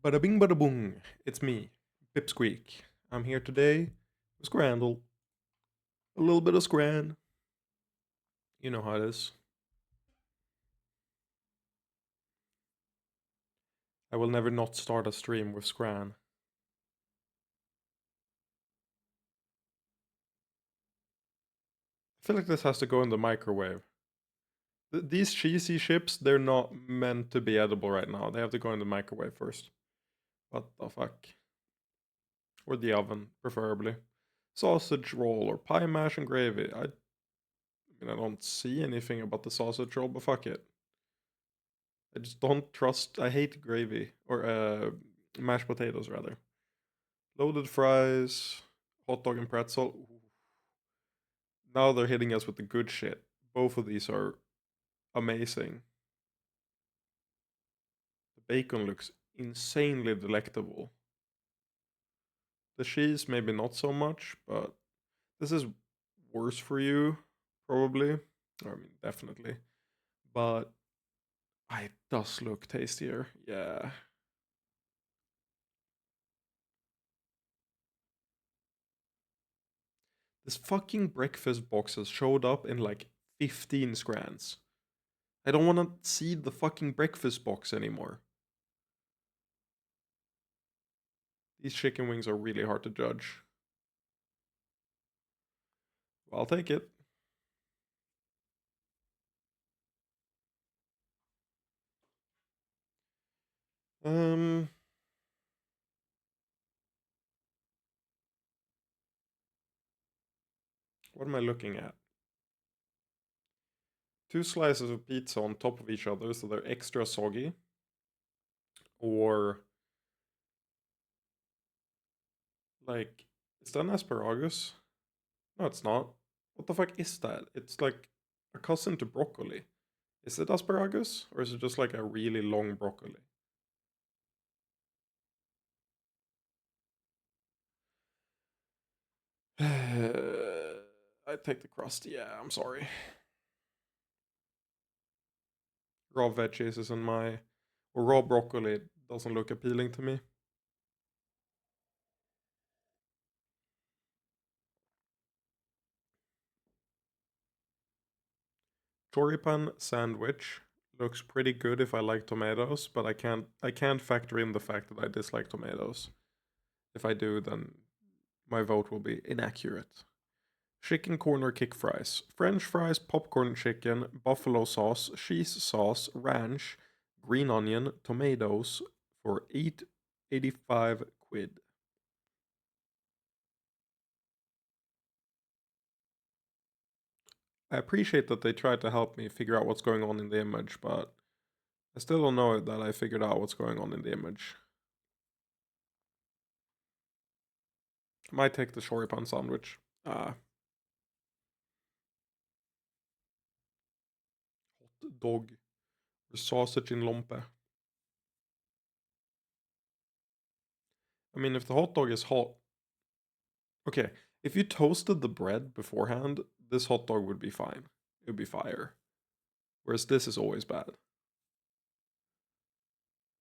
Bada bing bada boom. It's me, Pipsqueak. I'm here today with Scrandle. A little bit of Scran. You know how it is. I will never not start a stream with Scran. I feel like this has to go in the microwave. These cheesy chips, they're not meant to be edible right now. They have to go in the microwave first. What the fuck? Or the oven, preferably. Sausage roll or pie mash and gravy. I mean, I don't see anything about the sausage roll, but fuck it. I just don't trust. I hate gravy or mashed potatoes rather. Loaded fries, hot dog and pretzel. Ooh. Now they're hitting us with the good shit. Both of these are amazing. The bacon looks insanely delectable. The cheese maybe not so much, but this is worse for you probably. Or, I mean definitely. But it does look tastier. Yeah. This fucking breakfast boxes showed up in like 15 scrans. I don't want to see the fucking breakfast box anymore. These chicken wings are really hard to judge. Well, I'll take it. Um, what am I looking at? Two slices of pizza on top of each other so they're extra soggy. Or, like, is that an asparagus? No, it's not. What the fuck is that? It's like a cousin to broccoli. Is it asparagus? Or is it just like a really long broccoli? I take the crust. Yeah, I'm sorry. Raw veggies isn't my. Or raw broccoli doesn't look appealing to me. Choripan sandwich looks pretty good if I like tomatoes, but I can't factor in the fact that I dislike tomatoes. If I do, then my vote will be inaccurate. Chicken corner kick fries. French fries, popcorn chicken, buffalo sauce, cheese sauce, ranch, green onion, tomatoes for 8.85 quid. I appreciate that they tried to help me figure out what's going on in the image, but I still don't know that I figured out what's going on in the image. I might take the choripan sandwich. Hot dog or sausage in lompe. I mean, if the hot dog is hot, okay. If you toasted the bread beforehand, this hot dog would be fine. It would be fire. Whereas this is always bad.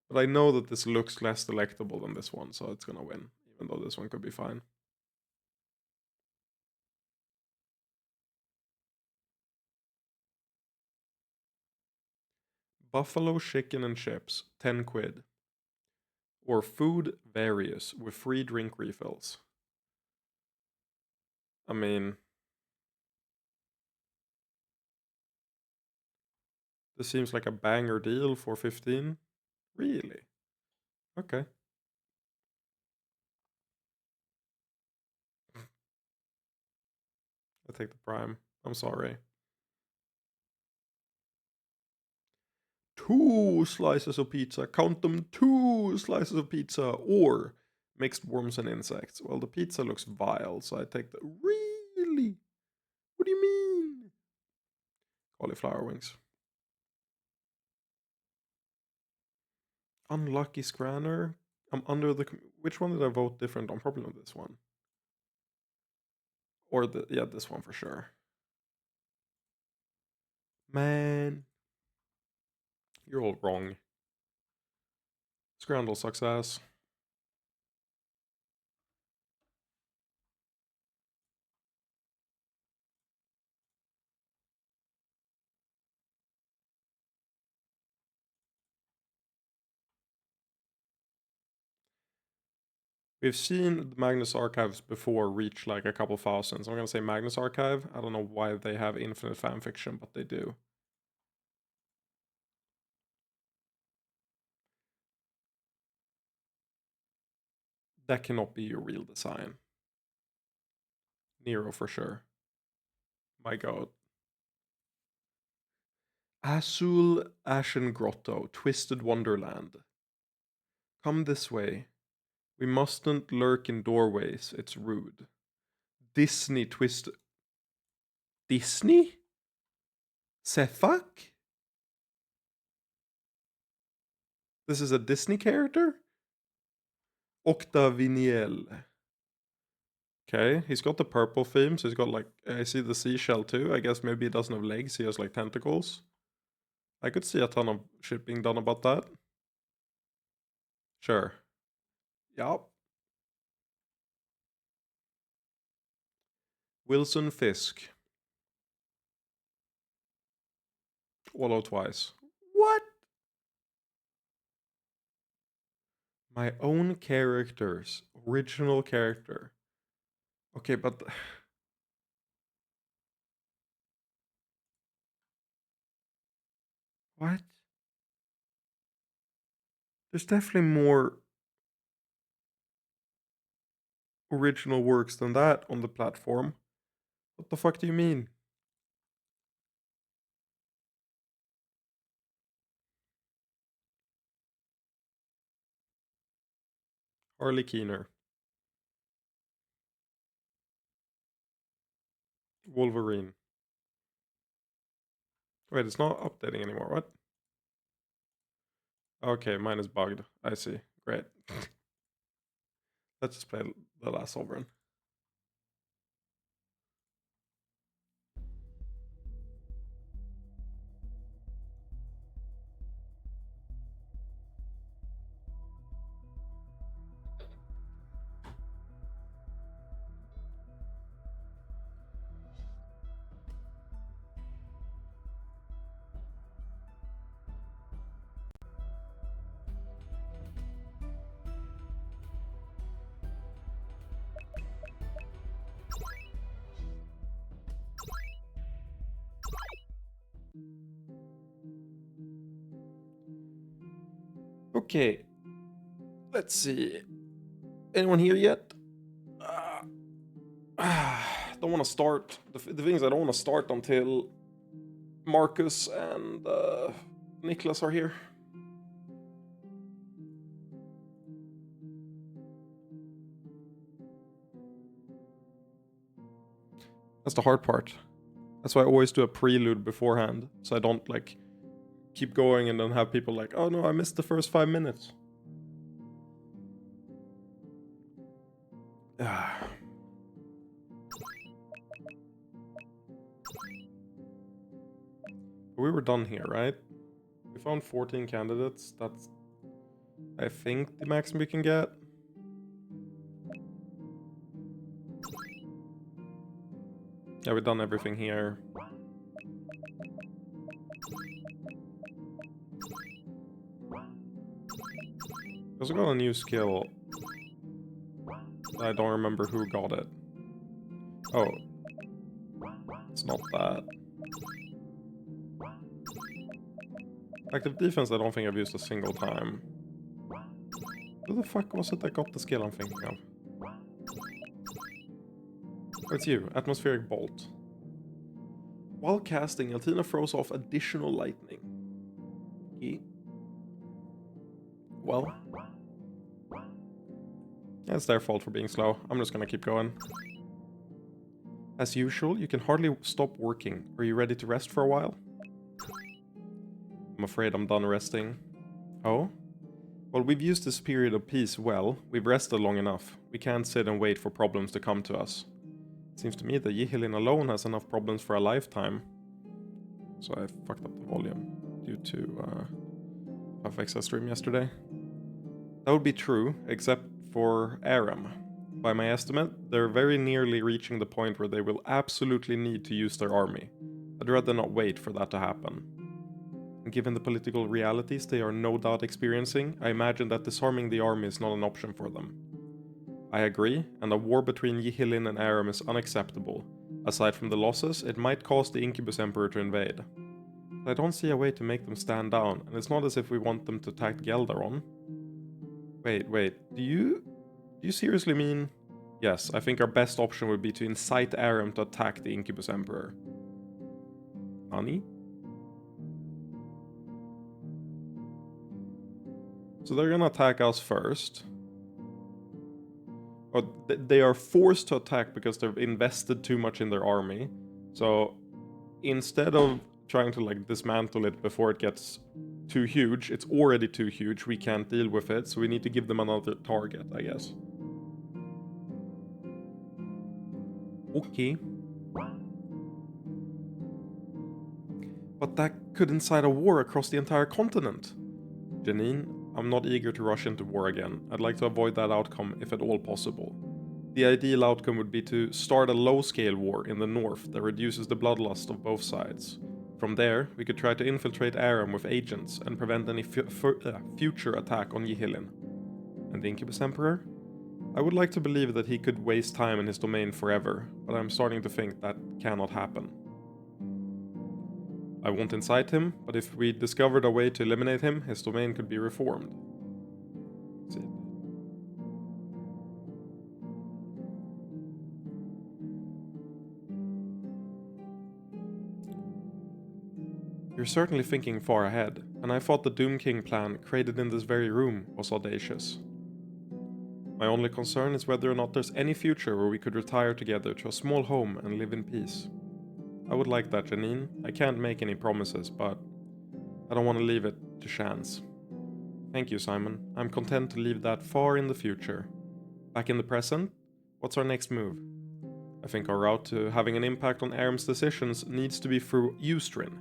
But I know that this looks less delectable than this one, so it's gonna win, even though this one could be fine. Buffalo chicken and chips, 10 quid. Or food various with free drink refills. I mean, this seems like a banger deal for 15. Really? Okay. I take the prime. I'm sorry. Two slices of pizza. Count them, two slices of pizza. Or mixed worms and insects. Well, the pizza looks vile, so I take the. Really? What do you mean? Cauliflower wings. Unlucky Scranner. I'm under the. Which one did I vote different on? Probably on this one. Or the. Yeah, this one for sure. Man. You're all wrong. Scrandle sucks ass. We've seen the Magnus Archives before reach like a couple thousands. I'm gonna say Magnus Archive. I don't know why they have infinite fanfiction, but they do. That cannot be your real design. Nero for sure. My god. Azul Ashen Grotto, Twisted Wonderland. Come this way. We mustn't lurk in doorways, it's rude. Disney Twist. Disney? Say fuck? This is a Disney character? Octaviniel. Okay, he's got the purple theme, so he's got like, I see the seashell too. I guess maybe he doesn't have legs, he has like tentacles. I could see a ton of shit being done about that. Sure. Yup. Wilson Fisk. Wallow twice. What? My own characters. Original character. Okay, but... What? There's definitely more original works than that on the platform. What the fuck do you mean? Harley Keener. Wolverine. Wait, it's not updating anymore, what? Okay, mine is bugged. I see. Great. Let's just play the last Sovereign. Okay. Let's see. Anyone here yet? Don't want to start. The thing is, I don't want to start until Marcus and Nicholas are here. That's the hard part. That's why I always do a prelude beforehand, so I don't like keep going and then have people like, oh no, I missed the first 5 minutes. We were done here, right? We found 14 candidates. That's, I think, the maximum we can get. Yeah, we've done everything here. We also got a new skill. I don't remember who got it. Oh. It's not that. Active defense, I don't think I've used a single time. Who the fuck was it that got the skill I'm thinking of? Oh, it's you. Atmospheric Bolt. While casting, Altina throws off additional lightning. Okay. Well. Yeah, it's their fault for being slow. I'm just gonna keep going. As usual, you can hardly stop working. Are you ready to rest for a while? I'm afraid I'm done resting. Oh? Well, we've used this period of peace well. We've rested long enough. We can't sit and wait for problems to come to us. It seems to me that Yihilin alone has enough problems for a lifetime. So I fucked up the volume due to FX's stream yesterday. That would be true, except for Aram. By my estimate, they're very nearly reaching the point where they will absolutely need to use their army. I'd rather not wait for that to happen. And given the political realities they are no doubt experiencing, I imagine that disarming the army is not an option for them. I agree, and a war between Yihilin and Aram is unacceptable. Aside from the losses, it might cause the Incubus Emperor to invade. But I don't see a way to make them stand down, and it's not as if we want them to attack Geldaron. Wait, do you seriously mean? Yes, I think our best option would be to incite Aram to attack the Incubus Emperor. Nani? So they're gonna attack us first. Or they are forced to attack because they've invested too much in their army. So instead of trying to like dismantle it before it gets too huge, it's already too huge, we can't deal with it, so we need to give them another target, I guess. Okay. But that could incite a war across the entire continent. Janine, I'm not eager to rush into war again. I'd like to avoid that outcome if at all possible. The ideal outcome would be to start a low-scale war in the north that reduces the bloodlust of both sides. From there, we could try to infiltrate Aram with agents and prevent any future attack on Yihilin. And the Incubus Emperor? I would like to believe that he could waste time in his domain forever, but I'm starting to think that cannot happen. I won't incite him, but if we discovered a way to eliminate him, his domain could be reformed. That's it. You're certainly thinking far ahead, and I thought the Doom King plan created in this very room was audacious. My only concern is whether or not there's any future where we could retire together to a small home and live in peace. I would like that, Janine. I can't make any promises, but I don't want to leave it to chance. Thank you, Simon. I'm content to leave that far in the future. Back in the present, what's our next move? I think our route to having an impact on Aram's decisions needs to be through Ustrin.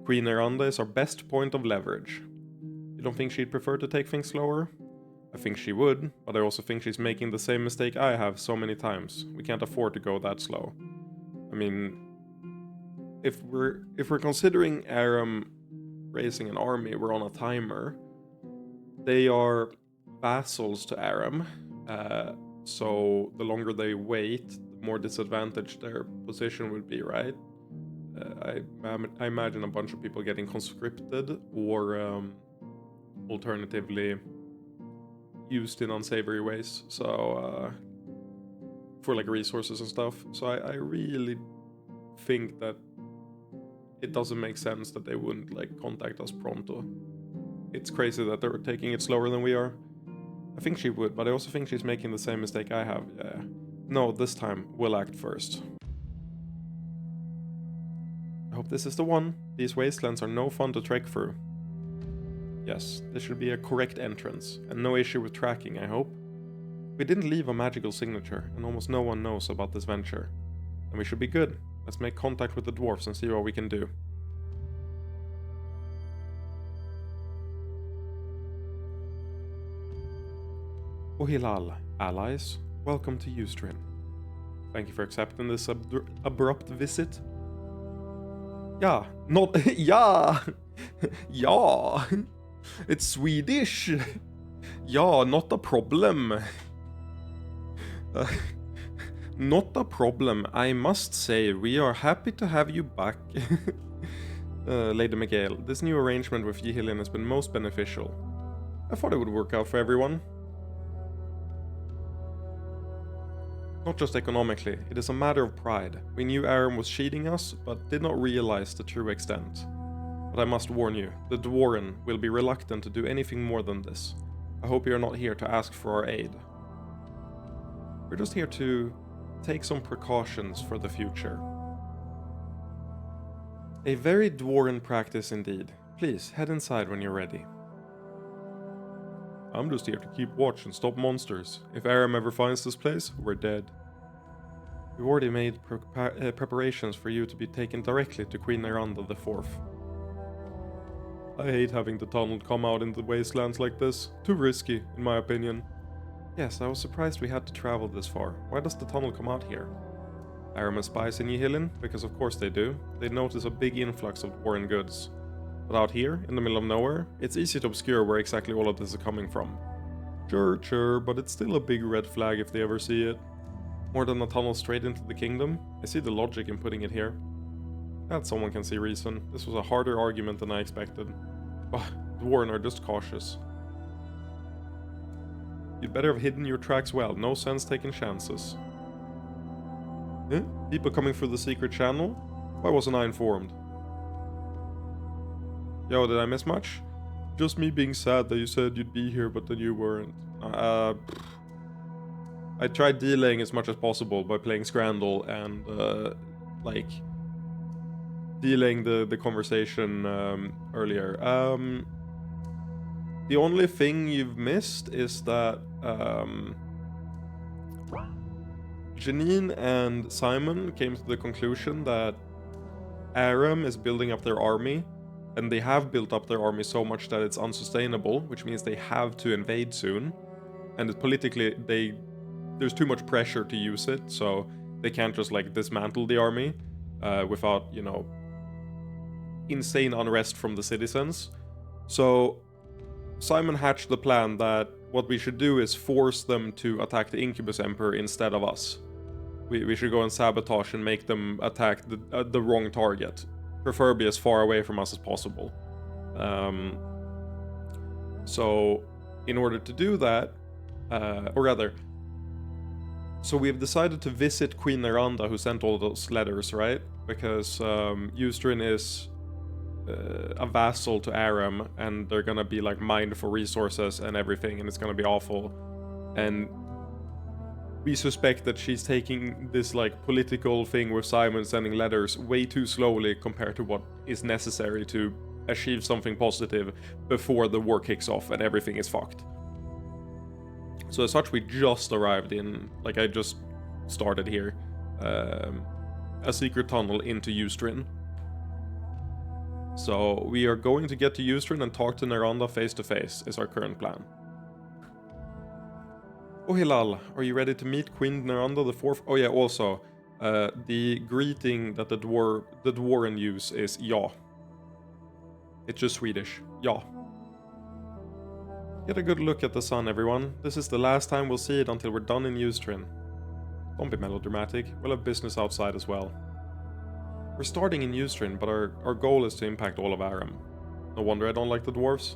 Queen Eranda is our best point of leverage. You don't think she'd prefer to take things slower? I think she would, but I also think she's making the same mistake I have so many times. We can't afford to go that slow. I mean, if we're considering Aram raising an army, we're on a timer. They are vassals to Aram, so the longer they wait, the more disadvantaged their position would be, right? I imagine a bunch of people getting conscripted or alternatively used in unsavory ways, so for like resources and stuff. So I really think that it doesn't make sense that they wouldn't like contact us pronto. It's crazy that they're taking it slower than we are. I think she would, but I also think she's making the same mistake I have. No, this time we'll act first. I hope this is the one. These wastelands are no fun to trek through. Yes, this should be a correct entrance, and no issue with tracking, I hope. We didn't leave a magical signature, and almost no one knows about this venture. And we should be good. Let's make contact with the dwarves and see what we can do. Ohilal, allies, welcome to Ustrin. Thank you for accepting this abrupt visit. Yeah, not yeah, yeah. It's Swedish. Yeah, not a problem. Not a problem. I must say, we are happy to have you back. Lady Miguel, this new arrangement with Yihilin has been most beneficial. I thought it would work out for everyone. Not just economically, it is a matter of pride. We knew Aram was cheating us, but did not realize the true extent. But I must warn you, the Dwarren will be reluctant to do anything more than this. I hope you are not here to ask for our aid. We're just here to take some precautions for the future. A very Dwarren practice indeed. Please, head inside when you're ready. I'm just here to keep watch and stop monsters. If Aram ever finds this place, we're dead. We've already made preparations for you to be taken directly to Queen Eranda IV. I hate having the tunnel come out in the wastelands like this. Too risky, in my opinion. Yes, I was surprised we had to travel this far. Why does the tunnel come out here? Araman spies in Yihilin? Because of course they do. They notice a big influx of foreign goods. But out here, in the middle of nowhere, it's easy to obscure where exactly all of this is coming from. Sure, but it's still a big red flag if they ever see it. More than a tunnel straight into the kingdom? I see the logic in putting it here. Glad someone can see reason. This was a harder argument than I expected. But the Warren are just cautious. You'd better have hidden your tracks well, no sense taking chances. Huh? People coming through the secret channel? Why wasn't I informed? Yo, did I miss much? Just me being sad that you said you'd be here, but then you weren't. I tried delaying as much as possible by playing Scrandle and, like, delaying the conversation earlier. The only thing you've missed is that Janine and Simon came to the conclusion that Aram is building up their army, and they have built up their army so much that it's unsustainable, which means they have to invade soon. And politically, there's too much pressure to use it, so they can't just like dismantle the army without, you know, insane unrest from the citizens. So Simon hatched the plan that what we should do is force them to attack the Incubus Emperor instead of us. We should go and sabotage and make them attack the wrong target, preferably as far away from us as possible. So in order to do that, or rather, so we've decided to visit Queen Neranda, who sent all those letters, right? Because Eustrin is a vassal to Aram, and they're gonna be like mined for resources and everything, and it's gonna be awful. And we suspect that she's taking this like political thing with Simon sending letters way too slowly compared to what is necessary to achieve something positive before the war kicks off and everything is fucked. So as such, we just arrived in, like I just started here, a secret tunnel into Eustrin. So we are going to get to Eustrin and talk to Neranda face to face is our current plan. Oh Hilal, are you ready to meet Queen Neranda the Fourth? Oh yeah, also, the greeting that the Dwarven use is ja. It's just Swedish, ja. Get a good look at the sun, everyone. This is the last time we'll see it until we're done in Eustrin. Don't be melodramatic, we'll have business outside as well. We're starting in Eustrin, but our goal is to impact all of Aram. No wonder I don't like the dwarves.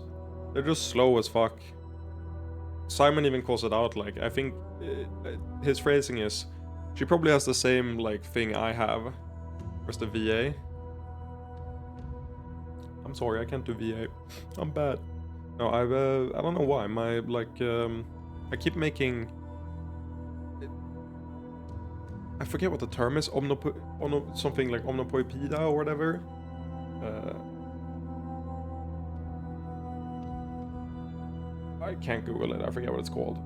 They're just slow as fuck. Simon even calls it out, like, I think his phrasing is, she probably has the same, like, thing I have. Where's the VA? I'm sorry, I can't do VA. I'm bad. No, I don't know why, my, like, I keep making... I forget what the term is, something like omnipoipeda or whatever. I can't Google it, I forget what it's called.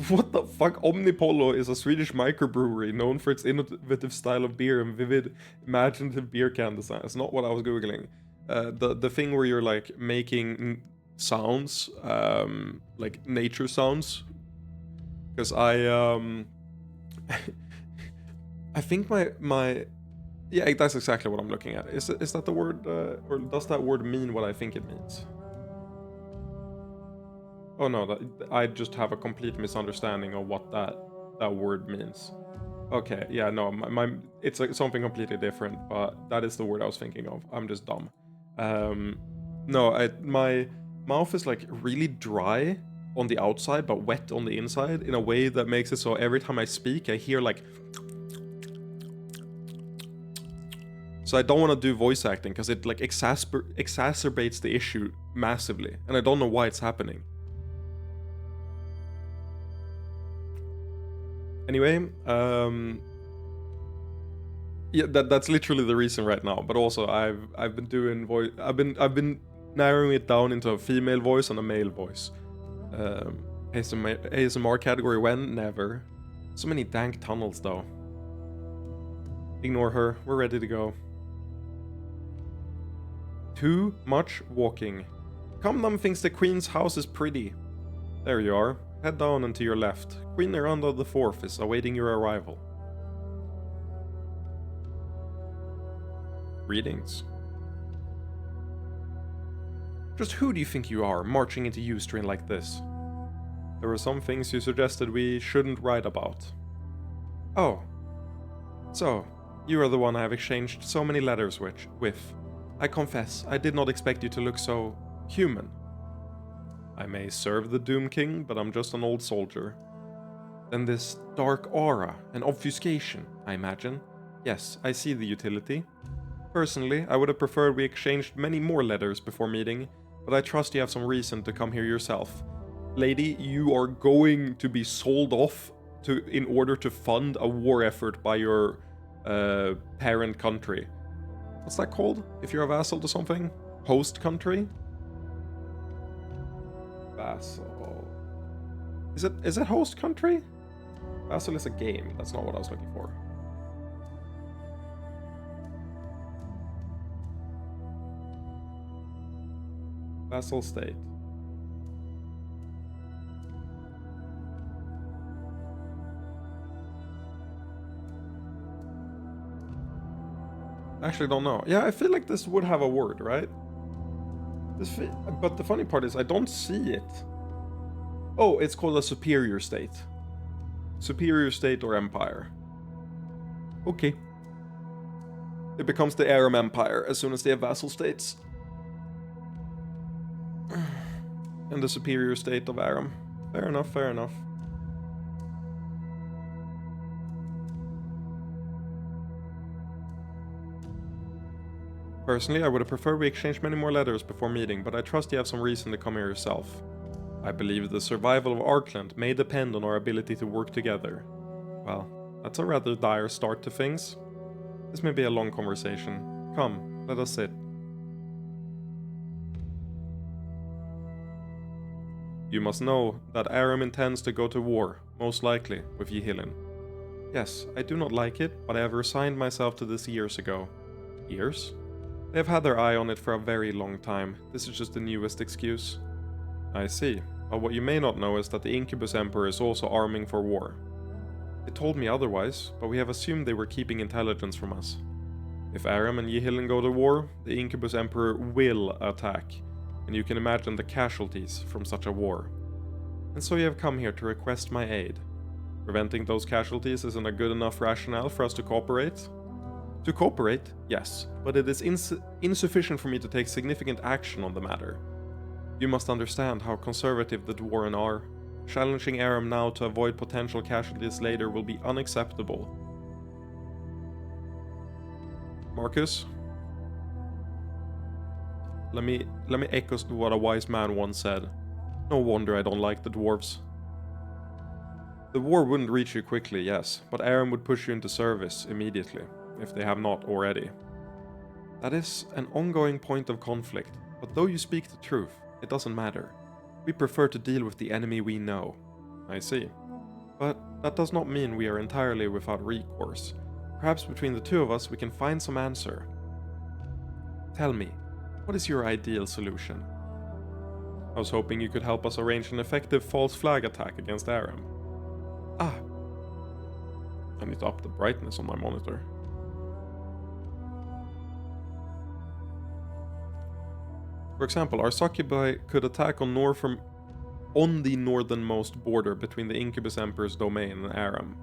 What the fuck? Omnipollo is a Swedish microbrewery known for its innovative style of beer and vivid, imaginative beer can design. It's not what I was Googling. The thing where you're like making sounds, like nature sounds. Because I think my yeah, that's exactly what I'm looking at. Is that the word, or does that word mean what I think it means? Oh no, I just have a complete misunderstanding of what that word means. Okay, yeah, no, it's like something completely different, but that is the word I was thinking of. I'm just dumb. No, my mouth is like really dry on the outside, but wet on the inside in a way that makes it so every time I speak, I hear like... So I don't want to do voice acting because it like exacerbates the issue massively, and I don't know why it's happening. Anyway, yeah, that's literally the reason right now. But also, I've been doing voice. I've been narrowing it down into a female voice and a male voice. ASMR category when? Never. So many dank tunnels though. Ignore her. We're ready to go. Too much walking. Comnam thinks the Queen's house is pretty. There you are. Head down and to your left. Queen Miranda IV is awaiting your arrival. Greetings. Just who do you think you are, marching into Ustream like this? There were some things you suggested we shouldn't write about. Oh. So, you are the one I have exchanged so many letters with. I confess, I did not expect you to look so human. I may serve the Doom King, but I'm just an old soldier. Then this dark aura and obfuscation, I imagine. Yes, I see the utility. Personally, I would have preferred we exchanged many more letters before meeting, but I trust you have some reason to come here yourself. Lady, you are going to be sold off in order to fund a war effort by your parent country. What's that called? If you're a vassal to something? Host country? Vassal. Is it host country? Vassal is a game. That's not what I was looking for. Vassal state. Actually don't know. Yeah, I feel like this would have a word, right? But the funny part is I don't see it. Oh, it's called a superior state. Superior state or empire. Okay. It becomes the Aram Empire as soon as they have vassal states. And the superior state of Aram. Fair enough, fair enough. Personally, I would have preferred we exchanged many more letters before meeting, but I trust you have some reason to come here yourself. I believe the survival of Arkland may depend on our ability to work together. Well, that's a rather dire start to things. This may be a long conversation. Come, let us sit. You must know that Aram intends to go to war, most likely, with Yihilin. Yes, I do not like it, but I have resigned myself to this years ago. Years? They have had their eye on it for a very long time. This is just the newest excuse. I see. But what you may not know is that the Incubus Emperor is also arming for war. They told me otherwise, but we have assumed they were keeping intelligence from us. If Aram and Yihilin go to war, the Incubus Emperor will attack, and you can imagine the casualties from such a war. And so you have come here to request my aid. Preventing those casualties isn't a good enough rationale for us to cooperate? To cooperate, yes, but it is insufficient for me to take significant action on the matter. You must understand how conservative the Dwarven are. Challenging Aram now to avoid potential casualties later will be unacceptable. Marcus? Let me echo what a wise man once said. No wonder I don't like the dwarves. The war wouldn't reach you quickly, yes, but Aram would push you into service immediately, if they have not already. That is an ongoing point of conflict, but though you speak the truth, it doesn't matter. We prefer to deal with the enemy we know. I see. But that does not mean we are entirely without recourse. Perhaps between the two of us we can find some answer. Tell me, what is your ideal solution? I was hoping you could help us arrange an effective false flag attack against Aram. Ah. I need to up the brightness on my monitor. For example, our succubi could attack on the northernmost border between the Incubus Emperor's domain and Aram.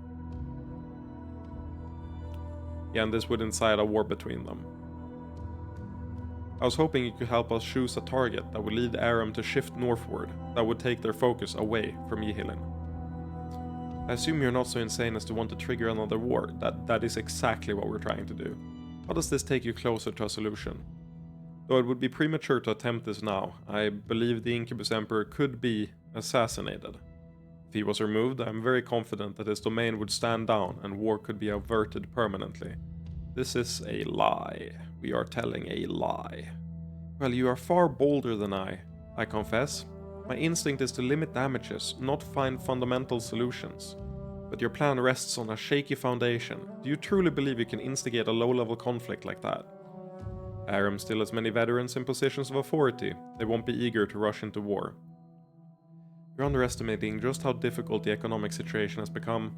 Yeah, and this would incite a war between them. I was hoping you could help us choose a target that would lead Aram to shift northward, that would take their focus away from Yihilin. I assume you're not so insane as to want to trigger another war. That is exactly what we're trying to do. How does this take you closer to a solution? Though it would be premature to attempt this now, I believe the Incubus Emperor could be assassinated. If he was removed, I am very confident that his domain would stand down and war could be averted permanently. This is a lie. We are telling a lie. Well, you are far bolder than I confess. My instinct is to limit damages, not find fundamental solutions. But your plan rests on a shaky foundation. Do you truly believe you can instigate a low-level conflict like that? Aram still has many veterans in positions of authority. They won't be eager to rush into war. You're underestimating just how difficult the economic situation has become.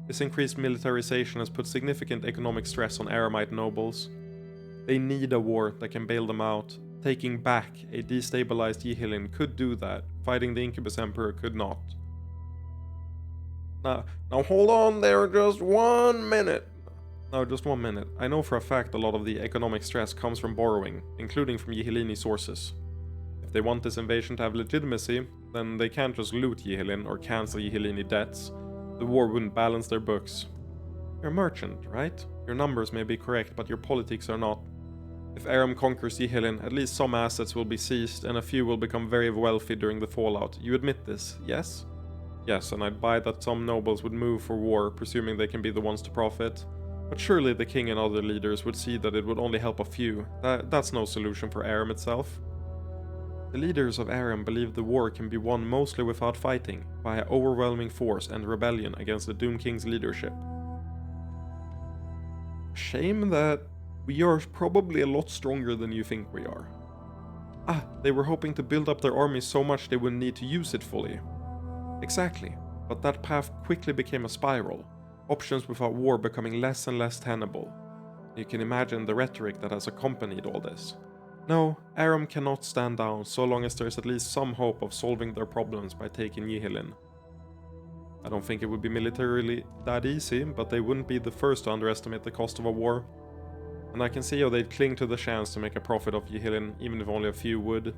This increased militarization has put significant economic stress on Aramite nobles. They need a war that can bail them out. Taking back a destabilized Yihilin could do that. Fighting the Incubus Emperor could not. Now hold on there just 1 minute. No, just 1 minute. I know for a fact a lot of the economic stress comes from borrowing, including from Yihilini sources. If they want this invasion to have legitimacy, then they can't just loot Yihilin or cancel Yihilini debts. The war wouldn't balance their books. You're a merchant, right? Your numbers may be correct, but your politics are not. If Aram conquers Yihilin, at least some assets will be seized and a few will become very wealthy during the fallout. You admit this, yes? Yes, and I'd buy that some nobles would move for war, presuming they can be the ones to profit. But surely the king and other leaders would see that it would only help a few. That's no solution for Aram itself. The leaders of Aram believe the war can be won mostly without fighting, via overwhelming force and rebellion against the Doom King's leadership. Shame that we are probably a lot stronger than you think we are. They were hoping to build up their army so much they wouldn't need to use it fully. Exactly, but that path quickly became a spiral, options without war becoming less and less tenable. You can imagine the rhetoric that has accompanied all this. No, Aram cannot stand down so long as there is at least some hope of solving their problems by taking Yihilin. I don't think it would be militarily that easy, but they wouldn't be the first to underestimate the cost of a war. And I can see how they'd cling to the chance to make a profit of Yihilin, even if only a few would.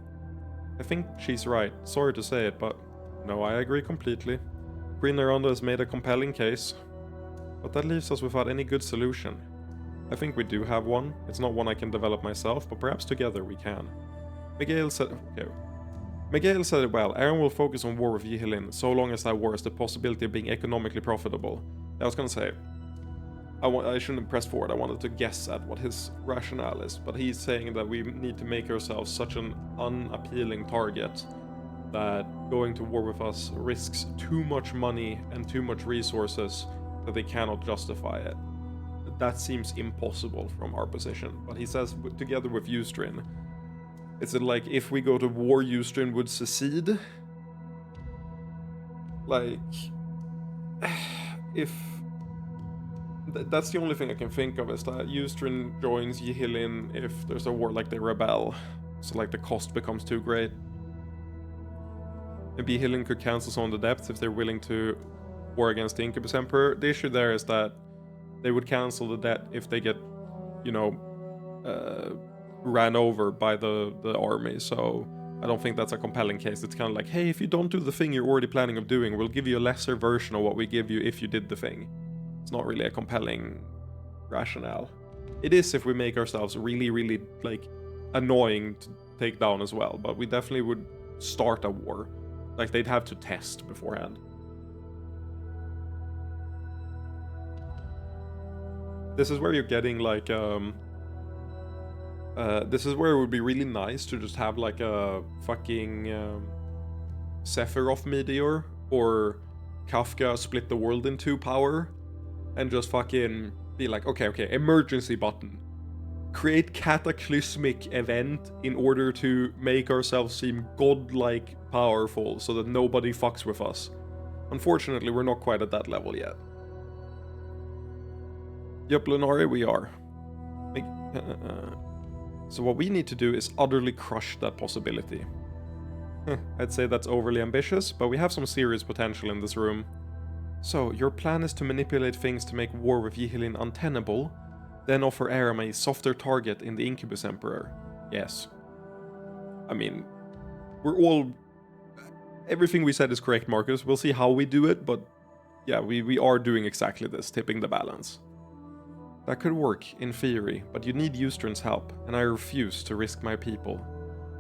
I think she's right, sorry to say it, but no, I agree completely. Queen Neranda has made a compelling case. But that leaves us without any good solution. I think we do have one. It's not one I can develop myself, but perhaps together we can. Miguel said it well. Aram will focus on war with Yihilin, so long as that war has the possibility of being economically profitable. I was gonna say, I shouldn't press forward, I wanted to guess at what his rationale is, but he's saying that we need to make ourselves such an unappealing target that going to war with us risks too much money and too much resources that they cannot justify it. That seems impossible from our position, but he says together with Ustrin. Is it like if we go to war, Ustrin would secede? Like, if... That's the only thing I can think of, is that Ustrin joins Yihilin if there's a war, like they rebel. So like the cost becomes too great. Maybe Yihilin could cancel some of the debts if they're willing to war against the Incubus Emperor. The issue there is that they would cancel the debt if they get, ran over by the army, so I don't think that's a compelling case. It's kind of like, hey, if you don't do the thing you're already planning of doing, we'll give you a lesser version of what we give you if you did the thing. It's not really a compelling rationale. It is if we make ourselves really, really, like, annoying to take down as well, but we definitely would start a war. Like, they'd have to test beforehand. This is where you're getting, like, this is where it would be really nice to just have, like, a fucking Sephiroth meteor or Kafka split the world in two power and just fucking be like, okay, emergency button. Create cataclysmic event in order to make ourselves seem godlike powerful so that nobody fucks with us. Unfortunately, we're not quite at that level yet. Yup, Lunari, we are. So what we need to do is utterly crush that possibility. I'd say that's overly ambitious, but we have some serious potential in this room. So, your plan is to manipulate things to make war with Yihilin untenable, then offer Aram a softer target in the Incubus Emperor. Yes. I mean, we're all... Everything we said is correct, Marcus. We'll see how we do it, but yeah, we are doing exactly this, tipping the balance. That could work, in theory, but you need Ustrin's help, and I refuse to risk my people.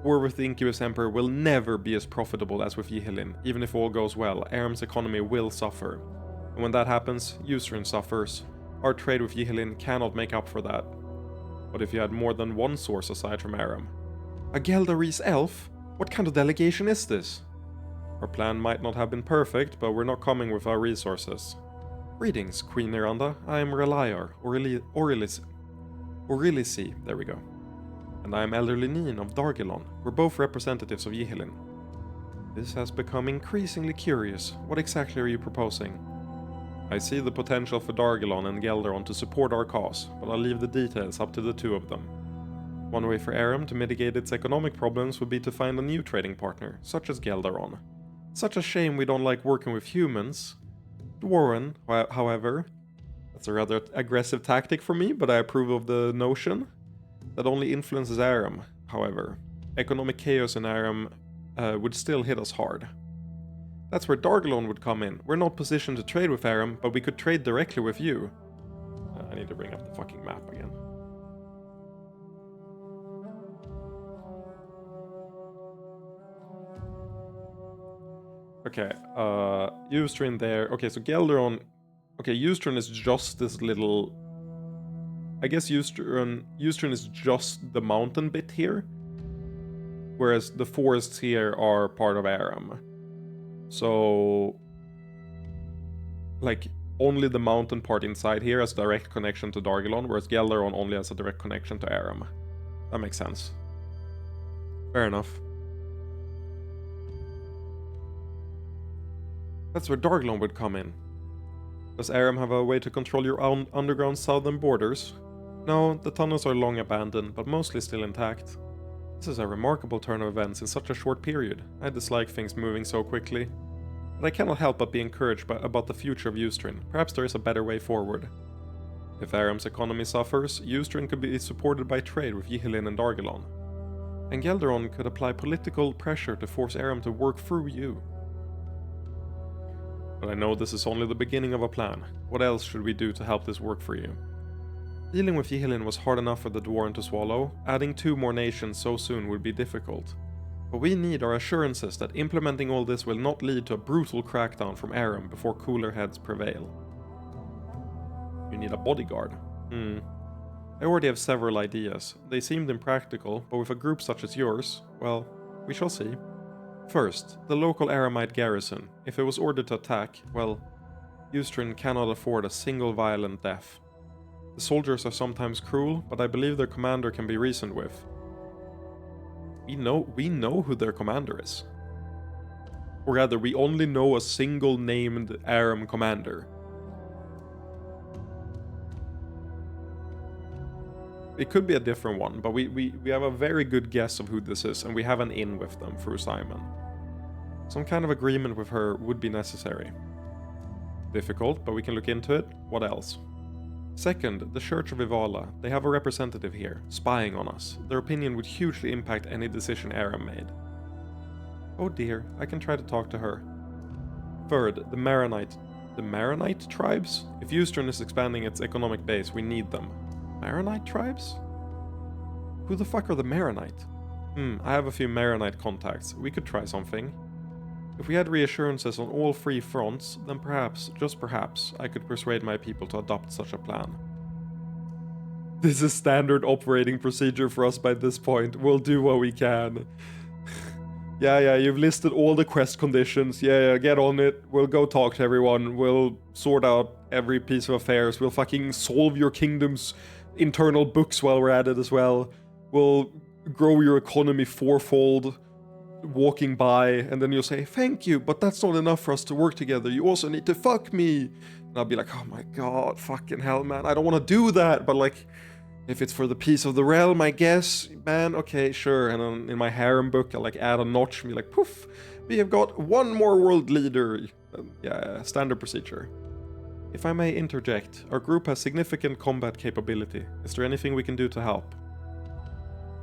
War with the Incubus Emperor will never be as profitable as with Yihilin. Even if all goes well, Aram's economy will suffer. And when that happens, Ustrin suffers. Our trade with Yihilin cannot make up for that. But if you had more than one source aside from Aram? A Geldarese elf? What kind of delegation is this? Our plan might not have been perfect, but we're not coming with our resources. Greetings, Queen Neranda. I am Reliar, Orilici. There we go. And I am Elderly Neen of Dargelon. We're both representatives of Yihilin. This has become increasingly curious. What exactly are you proposing? I see the potential for Dargelon and Gelderon to support our cause, but I'll leave the details up to the two of them. One way for Aram to mitigate its economic problems would be to find a new trading partner, such as Gelderon. Such a shame we don't like working with humans. Dwarven, however, that's a rather aggressive tactic for me, but I approve of the notion. That only influences Aram, however. Economic chaos in Aram would still hit us hard. That's where Dargelon would come in. We're not positioned to trade with Aram, but we could trade directly with you. I need to bring up the fucking map again. Okay, Ustrin there. Okay, so Gelderon... Okay, Ustrin is just this little... I guess Ustrin is just the mountain bit here. Whereas the forests here are part of Aram. So... like, only the mountain part inside here has direct connection to Dargelon, whereas Gelderon only has a direct connection to Aram. That makes sense. Fair enough. That's where Dargelon would come in. Does Aram have a way to control your own underground southern borders? No, the tunnels are long abandoned, but mostly still intact. This is a remarkable turn of events in such a short period. I dislike things moving so quickly. But I cannot help but be encouraged about the future of Ustrin. Perhaps there is a better way forward. If Aram's economy suffers, Ustrin could be supported by trade with Yihilin and Dargelon. And Gelderon could apply political pressure to force Aram to work through you. But I know this is only the beginning of a plan. What else should we do to help this work for you? Dealing with Yihilin was hard enough for the Dwarven to swallow. Adding 2 more nations so soon would be difficult. But we need our assurances that implementing all this will not lead to a brutal crackdown from Aram before cooler heads prevail. You need a bodyguard. I already have several ideas. They seemed impractical, but with a group such as yours, well, we shall see. First, the local Aramite garrison. If it was ordered to attack, well, Ustrin cannot afford a single violent death. The soldiers are sometimes cruel, but I believe their commander can be reasoned with. We know who their commander is. Or rather, we only know a single named Aram commander. It could be a different one, but we have a very good guess of who this is, and we have an in with them through Simon. Some kind of agreement with her would be necessary. Difficult, but we can look into it. What else? Second, the Church of Ivala. They have a representative here, spying on us. Their opinion would hugely impact any decision Aram made. Oh dear, I can try to talk to her. Third, the Maronite. The Maronite tribes? If Ustrin is expanding its economic base, we need them. Maronite tribes? Who the fuck are the Maronite? I have a few Maronite contacts. We could try something. If we had reassurances on all 3 fronts, then perhaps, just perhaps, I could persuade my people to adopt such a plan. This is standard operating procedure for us by this point. We'll do what we can. Yeah, you've listed all the quest conditions. Yeah, get on it. We'll go talk to everyone. We'll sort out every piece of affairs. We'll fucking solve your kingdom's internal books while we're at it as well. We'll grow your economy 4-fold walking by, and then you'll say, thank you, but that's not enough for us to work together. You also need to fuck me. And I'll be like, oh my god, fucking hell, man. I don't want to do that, but like, if it's for the peace of the realm, I guess, man, okay, sure. And then in my harem book, I'll like add a notch and be like, poof, we have got 1 more world leader. Yeah, standard procedure. If I may interject, our group has significant combat capability. Is there anything we can do to help?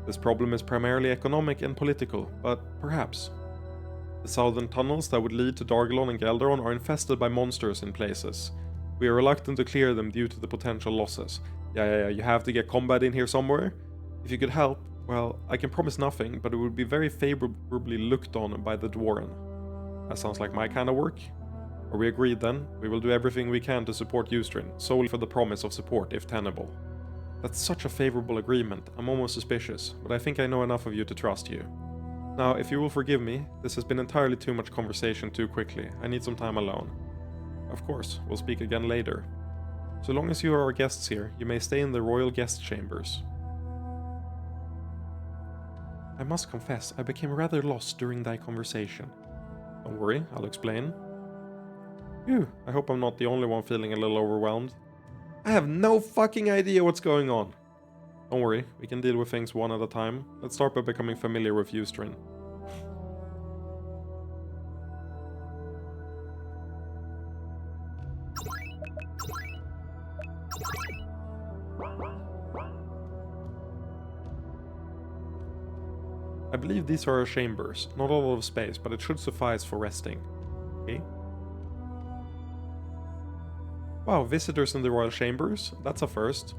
This problem is primarily economic and political, but perhaps. The southern tunnels that would lead to Dargelon and Gelderon are infested by monsters in places. We are reluctant to clear them due to the potential losses. Yeah, you have to get combat in here somewhere. If you could help, well, I can promise nothing, but it would be very favorably looked on by the Dwarven. That sounds like my kind of work. Are we agreed then? We will do everything we can to support Ustrin, solely for the promise of support if tenable. That's such a favorable agreement, I'm almost suspicious, but I think I know enough of you to trust you. Now, if you will forgive me, this has been entirely too much conversation too quickly. I need some time alone. Of course, we'll speak again later. So long as you are our guests here, you may stay in the royal guest chambers. I must confess, I became rather lost during thy conversation. Don't worry, I'll explain. Phew, I hope I'm not the only one feeling a little overwhelmed. I have no fucking idea what's going on. Don't worry, we can deal with things one at a time. Let's start by becoming familiar with Ustrin. I believe these are our chambers. Not a lot of space, but it should suffice for resting. Okay. Wow, visitors in the royal chambers? That's a first.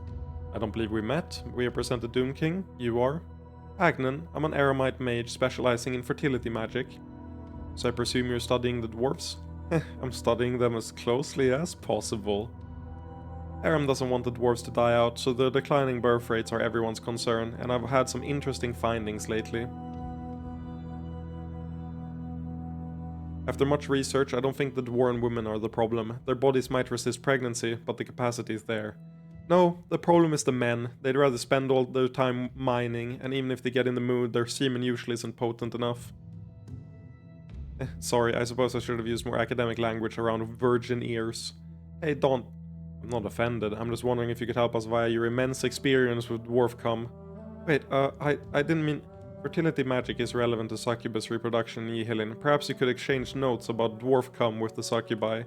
I don't believe we met. We represent the Doom King. You are? Agnan, I'm an Aramite mage specializing in fertility magic. So I presume you're studying the dwarves? I'm studying them as closely as possible. Aram doesn't want the dwarves to die out, so the declining birth rates are everyone's concern, and I've had some interesting findings lately. After much research, I don't think the dwarven women are the problem. Their bodies might resist pregnancy, but the capacity is there. No, the problem is the men. They'd rather spend all their time mining, and even if they get in the mood, their semen usually isn't potent enough. Sorry, I suppose I should have used more academic language around virgin ears. Hey, don't. I'm not offended, I'm just wondering if you could help us via your immense experience with dwarf cum. Wait, I didn't mean... Fertility magic is relevant to succubus reproduction in Yihilin. Perhaps you could exchange notes about dwarf cum with the succubi.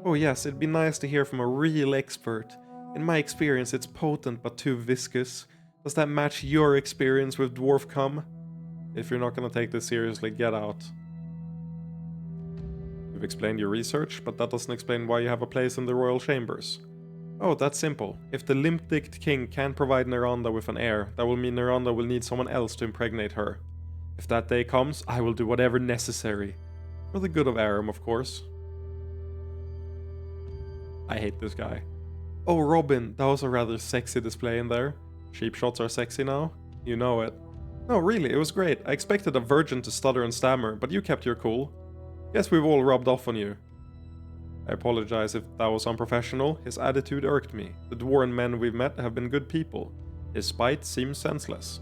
Oh yes, it'd be nice to hear from a real expert. In my experience, it's potent but too viscous. Does that match your experience with dwarf cum? If you're not gonna take this seriously, get out. You've explained your research, but that doesn't explain why you have a place in the royal chambers. Oh, that's simple. If the limp-dicked king can't provide Neranda with an heir, that will mean Neranda will need someone else to impregnate her. If that day comes, I will do whatever necessary. For the good of Aram, of course. I hate this guy. Oh, Robin, that was a rather sexy display in there. Cheap shots are sexy now? You know it. No, really, it was great. I expected a virgin to stutter and stammer, but you kept your cool. Guess we've all rubbed off on you. I apologize if that was unprofessional. His attitude irked me. The dwarven men we've met have been good people. His spite seems senseless.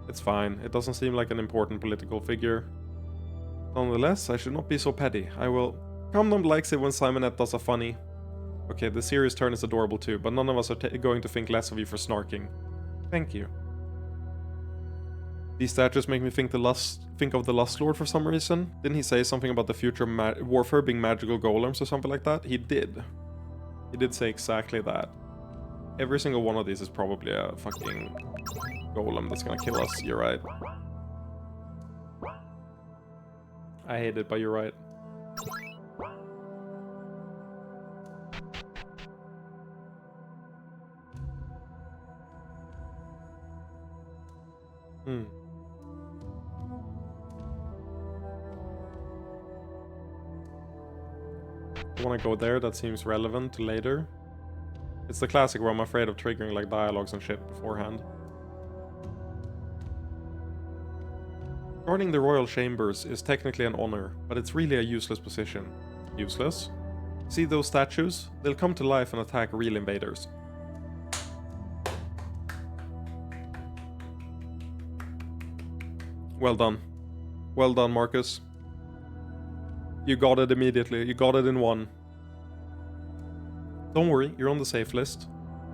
It's fine. It doesn't seem like an important political figure. Nonetheless, I should not be so petty. I will... Comdom likes it when Simonette does a funny... Okay, the serious turn is adorable too, but none of us are going to think less of you for snarking. Thank you. These statues make me think of the Lust Lord for some reason. Didn't he say something about the future warfare being magical golems or something like that? He did. He did say exactly that. Every single one of these is probably a fucking golem that's gonna kill us. You're right. I hate it, but you're right. I want to go there, that seems relevant to later. It's the classic where I'm afraid of triggering like dialogues and shit beforehand. Guarding the royal chambers is technically an honor, but it's really a useless position. Useless? See those statues? They'll come to life and attack real invaders. Well done. Well done, Marcus. You got it immediately. You got it in one. Don't worry, you're on the safe list.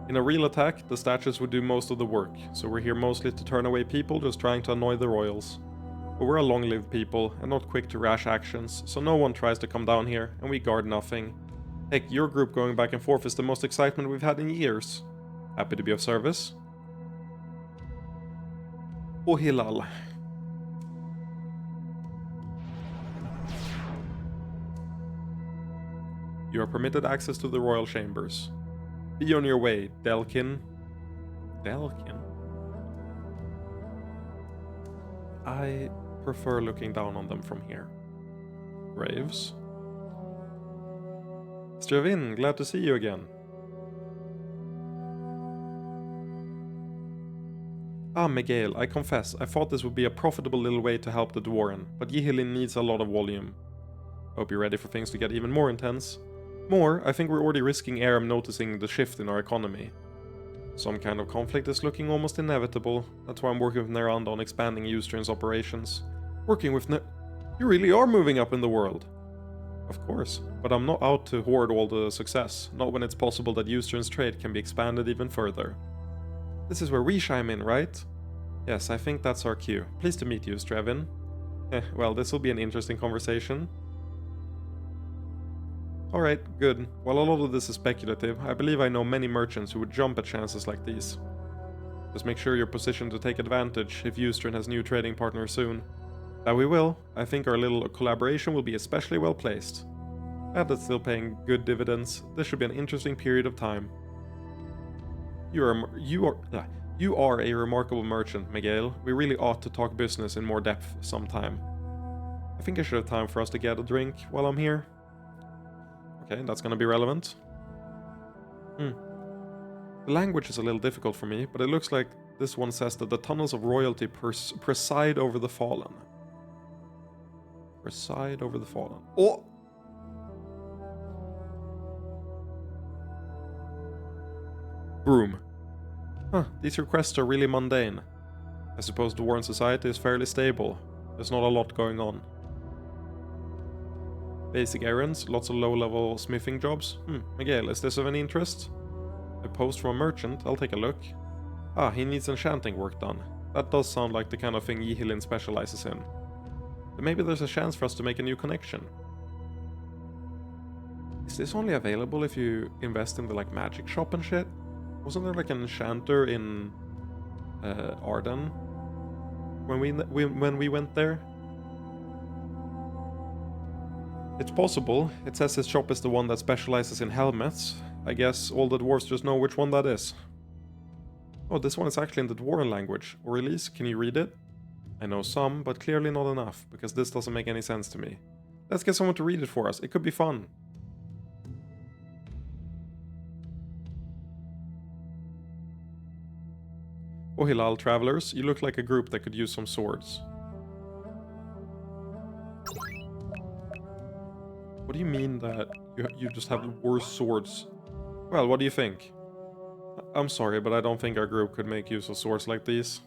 In a real attack, the statues would do most of the work, so we're here mostly to turn away people just trying to annoy the royals. But we're a long-lived people, and not quick to rash actions, so no one tries to come down here, and we guard nothing. Heck, your group going back and forth is the most excitement we've had in years. Happy to be of service. Oh Hilal. You are permitted access to the royal chambers. Be on your way, Delkin. Delkin? I prefer looking down on them from here. Graves? Stravin, glad to see you again. Ah, Miguel, I confess, I thought this would be a profitable little way to help the Dwarren, but Yihilin needs a lot of volume. Hope you're ready for things to get even more intense. More, I think we're already risking Aram noticing the shift in our economy. Some kind of conflict is looking almost inevitable. That's why I'm working with Nerand on expanding Eustern's operations. Working with You really are moving up in the world! Of course, but I'm not out to hoard all the success, not when it's possible that Eustern's trade can be expanded even further. This is where we chime in, right? Yes, I think that's our cue. Pleased to meet you, Strevin. Well, this will be an interesting conversation. Alright, good. While a lot of this is speculative, I believe I know many merchants who would jump at chances like these. Just make sure you're positioned to take advantage if Eustern has new trading partners soon. That we will. I think our little collaboration will be especially well placed. Glad that's still paying good dividends. This should be an interesting period of time. You are a remarkable merchant, Miguel. We really ought to talk business in more depth sometime. I think I should have time for us to get a drink while I'm here. Okay, that's gonna be relevant. The language is a little difficult for me, but it looks like this one says that the tunnels of royalty preside over the fallen. Preside over the fallen. Oh! Broom. Huh, these requests are really mundane. I suppose the Dwarven society is fairly stable. There's not a lot going on. Basic errands, lots of low-level smithing jobs. Miguel, is this of any interest? A post from a merchant, I'll take a look. Ah, he needs enchanting work done. That does sound like the kind of thing Yihilin specializes in. But maybe there's a chance for us to make a new connection. Is this only available if you invest in the like magic shop and shit? Wasn't there like an enchanter in Arden when we went there? It's possible. It says his shop is the one that specializes in helmets. I guess all the dwarves just know which one that is. Oh, this one is actually in the Dwarven language. Or Elise, can you read it? I know some, but clearly not enough, because this doesn't make any sense to me. Let's get someone to read it for us. It could be fun. Oh, Hilal travelers, you look like a group that could use some swords. What do you mean that you just have worse swords? Well, what do you think? I'm sorry, but I don't think our group could make use of swords like these.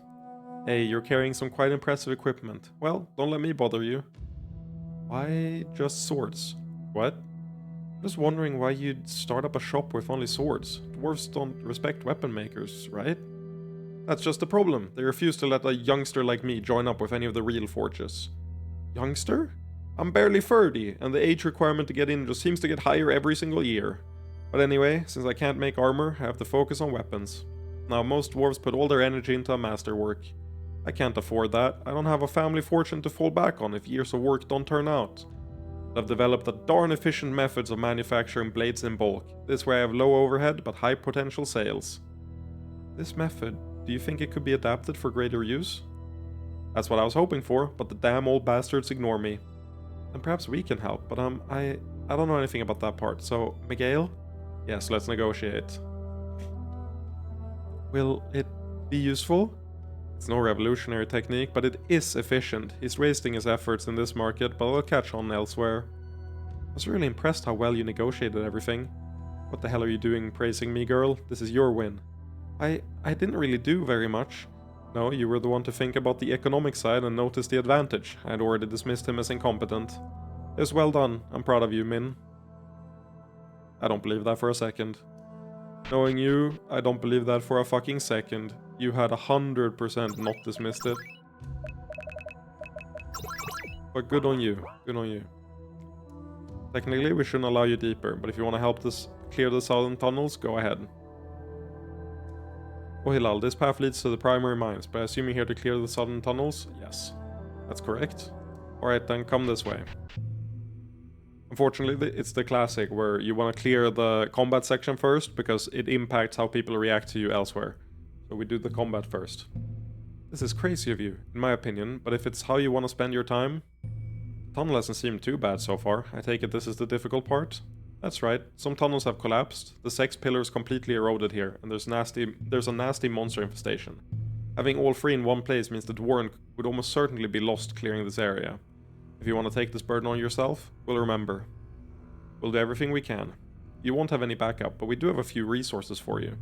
Hey, you're carrying some quite impressive equipment. Well, don't let me bother you. Why just swords? What? Just wondering why you'd start up a shop with only swords. Dwarves don't respect weapon makers, right? That's just the problem. They refuse to let a youngster like me join up with any of the real forges. Youngster? I'm barely 30, and the age requirement to get in just seems to get higher every single year. But anyway, since I can't make armor, I have to focus on weapons. Now, most dwarves put all their energy into a masterwork. I can't afford that. I don't have a family fortune to fall back on if years of work don't turn out. I've developed a darn efficient methods of manufacturing blades in bulk. This way I have low overhead but high potential sales. This method, do you think it could be adapted for greater use? That's what I was hoping for, but the damn old bastards ignore me. And perhaps we can help, but I don't know anything about that part, so Miguel? Yes, let's negotiate. Will it be useful? It's no revolutionary technique, but it is efficient. He's wasting his efforts in this market, but I'll catch on elsewhere. I was really impressed how well you negotiated everything. What the hell are you doing praising me, girl? This is your win. I didn't really do very much. No, you were the one to think about the economic side and notice the advantage. I had already dismissed him as incompetent. It was well done. I'm proud of you, Min. I don't believe that for a second. Knowing you, I don't believe that for a fucking second. You had 100% not dismissed it. But good on you. Good on you. Technically, we shouldn't allow you deeper, but if you want to help us clear the southern tunnels, go ahead. Oh Hilal, this path leads to the primary mines, but I assume you're here to clear the southern tunnels? Yes. That's correct. Alright then, come this way. Unfortunately, it's the classic where you want to clear the combat section first, because it impacts how people react to you elsewhere. So we do the combat first. This is crazy of you, in my opinion, but if it's how you want to spend your time... The tunnel hasn't seemed too bad so far. I take it this is the difficult part? That's right, some tunnels have collapsed, the sex pillar is completely eroded here, and there's a nasty monster infestation. Having all three in one place means the Dwarven would almost certainly be lost clearing this area. If you want to take this burden on yourself, we'll remember. We'll do everything we can. You won't have any backup, but we do have a few resources for you.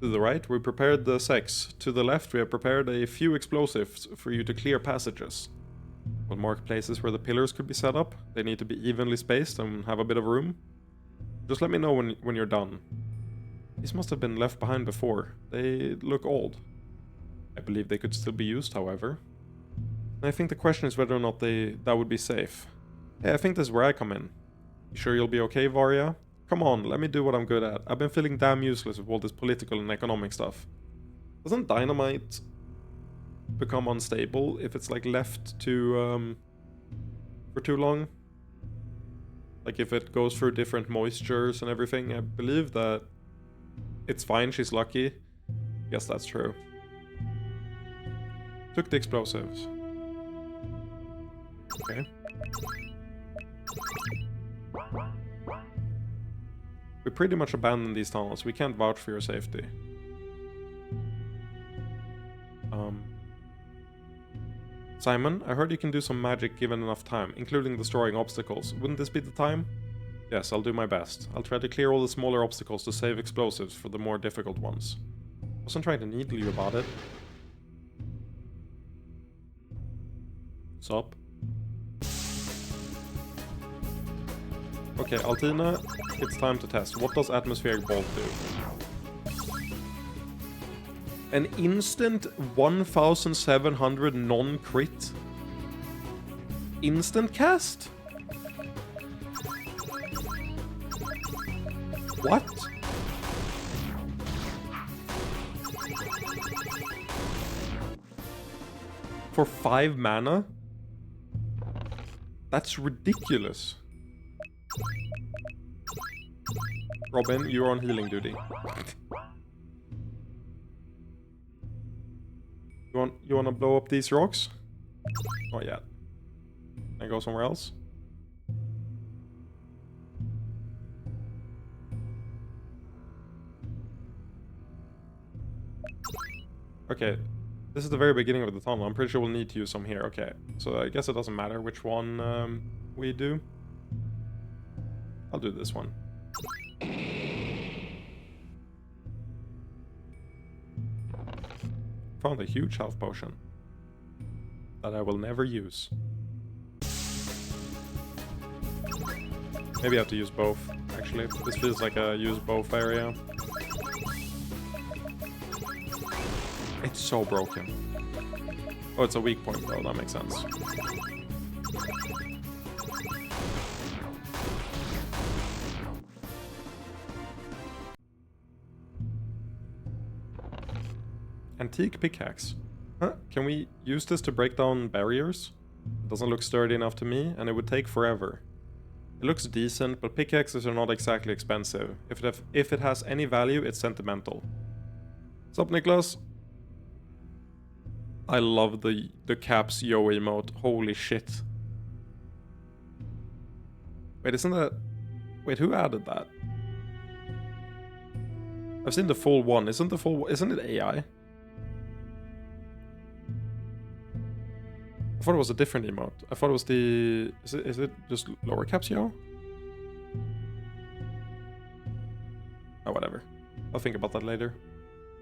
To the right, we prepared the sex. To the left, we have prepared a few explosives for you to clear passages. We'll mark places where the pillars could be set up. They need to be evenly spaced and have a bit of room. Just let me know when you're done. These must have been left behind before. They look old. I believe they could still be used, however. And I think the question is whether or not that would be safe. Hey, I think this is where I come in. You sure you'll be okay, Varya? Come on, let me do what I'm good at. I've been feeling damn useless with all this political and economic stuff. Doesn't dynamite become unstable if it's like left to for too long? Like if it goes through different moistures and everything? I believe that it's fine, she's lucky. Guess that's true. Took the explosives. Okay. We pretty much abandoned these tunnels. We can't vouch for your safety. Simon, I heard you can do some magic given enough time, including destroying obstacles. Wouldn't this be the time? Yes, I'll do my best. I'll try to clear all the smaller obstacles to save explosives for the more difficult ones. I wasn't trying to needle you about it. Sup? Okay, Altina, it's time to test. What does Atmospheric Bolt do? An instant 1700 non-crit? Instant cast? What? For 5 mana? That's ridiculous. Robin, you're on healing duty. You wanna blow up these rocks? Not yet. Can I go somewhere else? Okay, this is the very beginning of the tunnel. I'm pretty sure we'll need to use some here. Okay, so I guess it doesn't matter which one we do. I'll do this one. Found a huge health potion that I will never use. Maybe I have to use both, actually. This feels like a use both area. It's so broken. Oh, it's a weak point though, that makes sense. Antique pickaxe. Huh? Can we use this to break down barriers? It doesn't look sturdy enough to me, and it would take forever. It looks decent, but pickaxes are not exactly expensive. If it has any value, it's sentimental. What's up, Nicholas? I love the caps yo emote. Holy shit. Wait, isn't that... Wait, who added that? I've seen the full one. Isn't it AI? I thought it was a different emote. I thought it was the... Is it just lower caps, yo? Oh, whatever. I'll think about that later.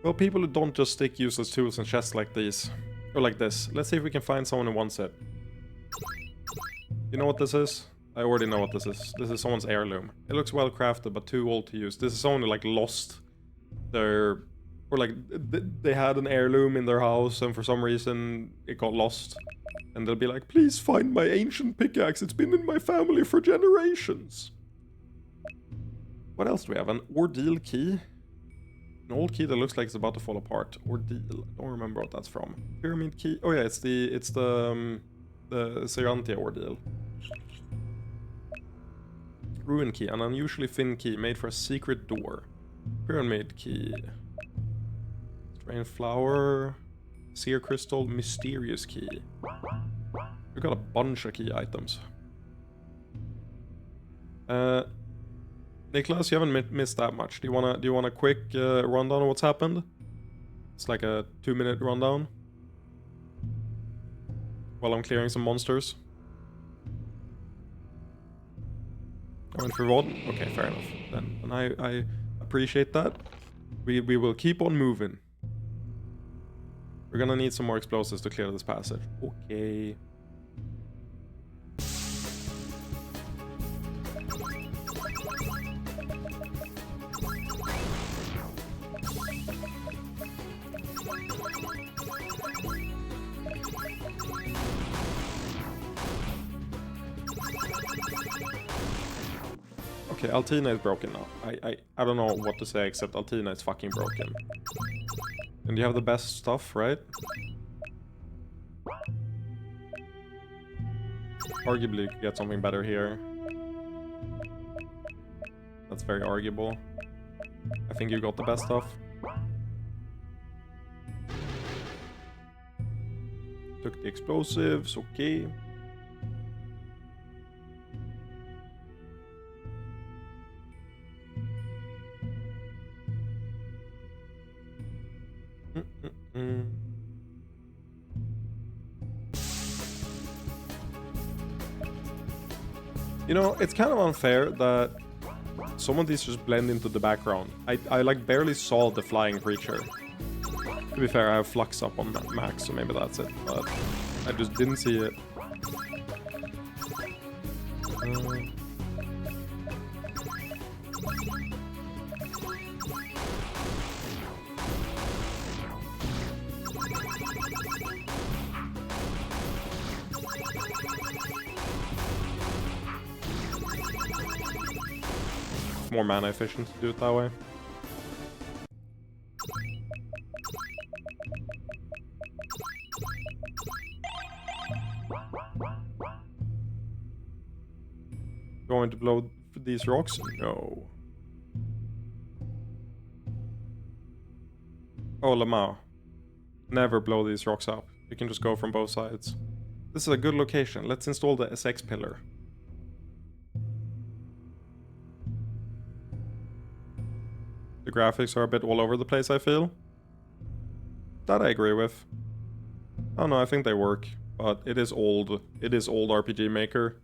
Well, people who don't just stick useless tools in chests like these. Or like this. Let's see if we can find someone who wants it. You know what this is? I already know what this is. This is someone's heirloom. It looks well crafted, but too old to use. This is someone who, like, lost their... Or, like, they had an heirloom in their house, and for some reason, it got lost. And they'll be like, please find my ancient pickaxe. It's been in my family for generations. What else do we have? An ordeal key. An old key that looks like it's about to fall apart. Ordeal. Don't remember what that's from. Pyramid key. Oh yeah, it's the Serantia ordeal. Ruin key. An unusually thin key made for a secret door. Pyramid key. Strain flower. Seer crystal. Mysterious key. We've got a bunch of key items. Nicholas, you haven't missed that much. Do you want a quick rundown of what's happened? It's like a 2-minute rundown. While I'm clearing some monsters. I went for Rod? Okay, fair enough. Then I appreciate that. We will keep on moving. We're gonna need some more explosives to clear this passage. Okay. Okay, Altina is broken now. I don't know what to say except Altina is fucking broken. And you have the best stuff, right? Arguably you could get something better here. That's very arguable. I think you got the best stuff. Took the explosives, okay. You know, it's kind of unfair that some of these just blend into the background. I like barely saw the flying creature. To be fair, I have flux up on max, so maybe that's it, but I just didn't see it. More mana efficient to do it that way. Going to blow these rocks? No. Oh, Lamau. Never blow these rocks up. You can just go from both sides. This is a good location. Let's install the SX pillar. The graphics are a bit all over the place, I feel. That I agree with. Oh no, I think they work. But it is old. It is old RPG Maker.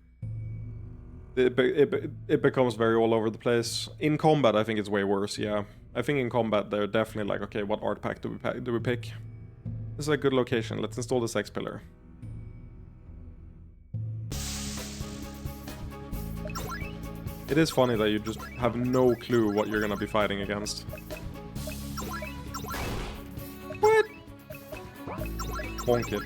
It becomes very all over the place. In combat, I think it's way worse, yeah. I think in combat, they're definitely like, okay, what art pack do we pick? This is a good location. Let's install the sex pillar. It is funny that you just have no clue what you're gonna be fighting against. What? Bonk it.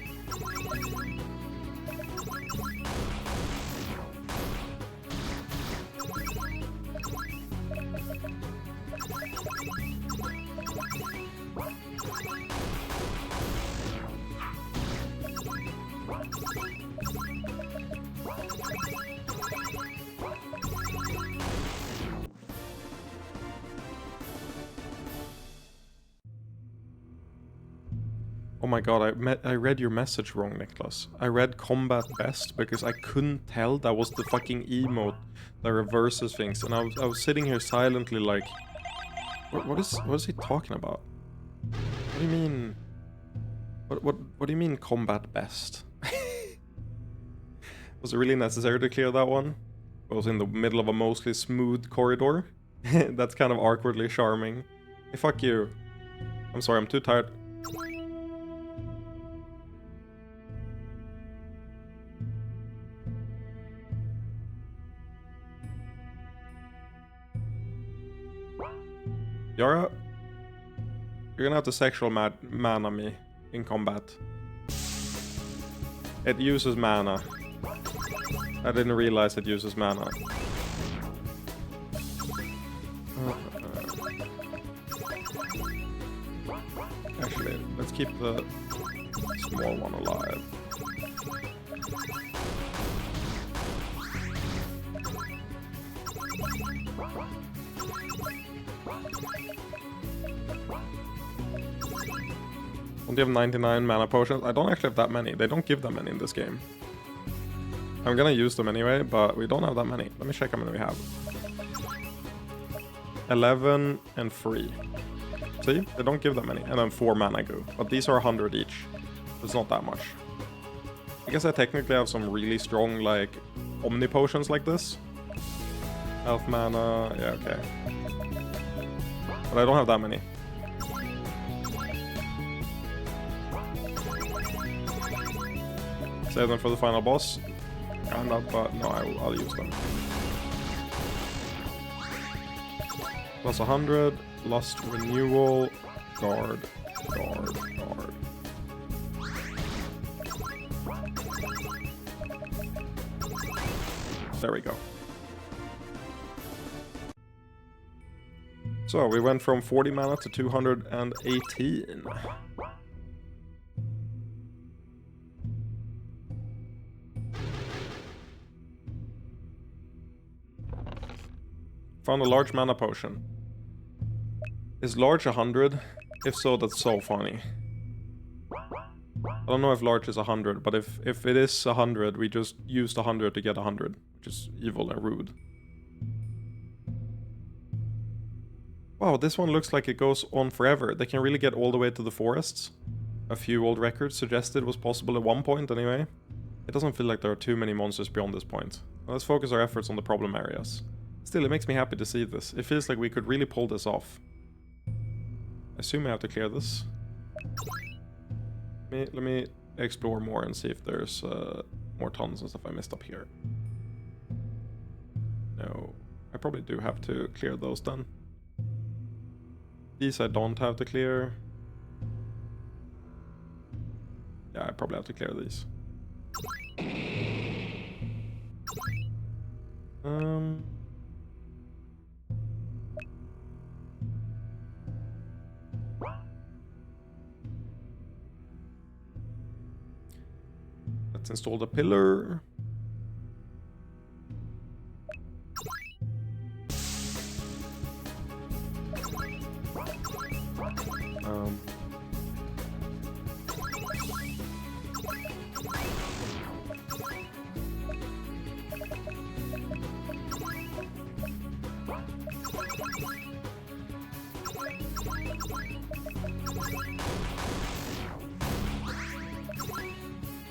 Oh my god, I read your message wrong, Niklas. I read combat best because I couldn't tell that was the fucking emote that reverses things, and I was sitting here silently like, what is he talking about? What do you mean? What do you mean combat best? Was it really necessary to clear that one? I was in the middle of a mostly smooth corridor. That's kind of awkwardly charming. Hey, fuck you. I'm sorry, I'm too tired. Yara, you're gonna have to sexual mana me in combat. It uses mana. I didn't realize it uses mana. Actually, let's keep the small one alive. Don't you have 99 mana potions? I don't actually have that many. They don't give that many in this game. I'm gonna use them anyway, but we don't have that many. Let me check how many we have. 11 and 3. See? They don't give that many. And then 4 mana goo. But these are 100 each. It's not that much. I guess I technically have some really strong, like, Omni potions like this. Health mana, yeah, okay. But I don't have that many. Save them for the final boss. Kinda, but no, I'll use them. Plus 100, Lust Renewal, Guard. There we go. So we went from 40 mana to 218. Found a large mana potion. Is large 100? If so, that's so funny. I don't know if large is 100, but if it is 100, we just used 100 to get 100, which is evil and rude. Wow, this one looks like it goes on forever. They can really get all the way to the forests. A few old records suggested was possible at one point anyway. It doesn't feel like there are too many monsters beyond this point. Well, let's focus our efforts on the problem areas. Still, it makes me happy to see this. It feels like we could really pull this off. I assume I have to clear this. Let me explore more and see if there's more tons and stuff I missed up here. No, I probably do have to clear those then. These I don't have to clear. Yeah, I probably have to clear these. Let's install the pillar.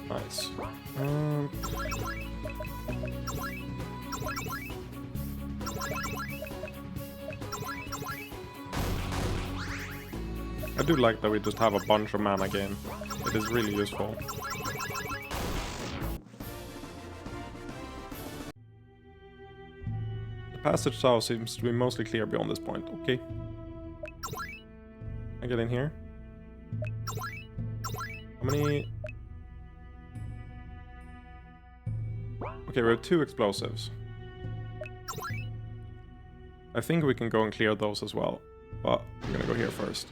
Nice. I do like that we just have a bunch of mana gain. It is really useful. The passage south seems to be mostly clear beyond this point. Okay. I get in here. How many? Okay, we have 2 explosives. I think we can go and clear those as well, but I'm gonna go here first.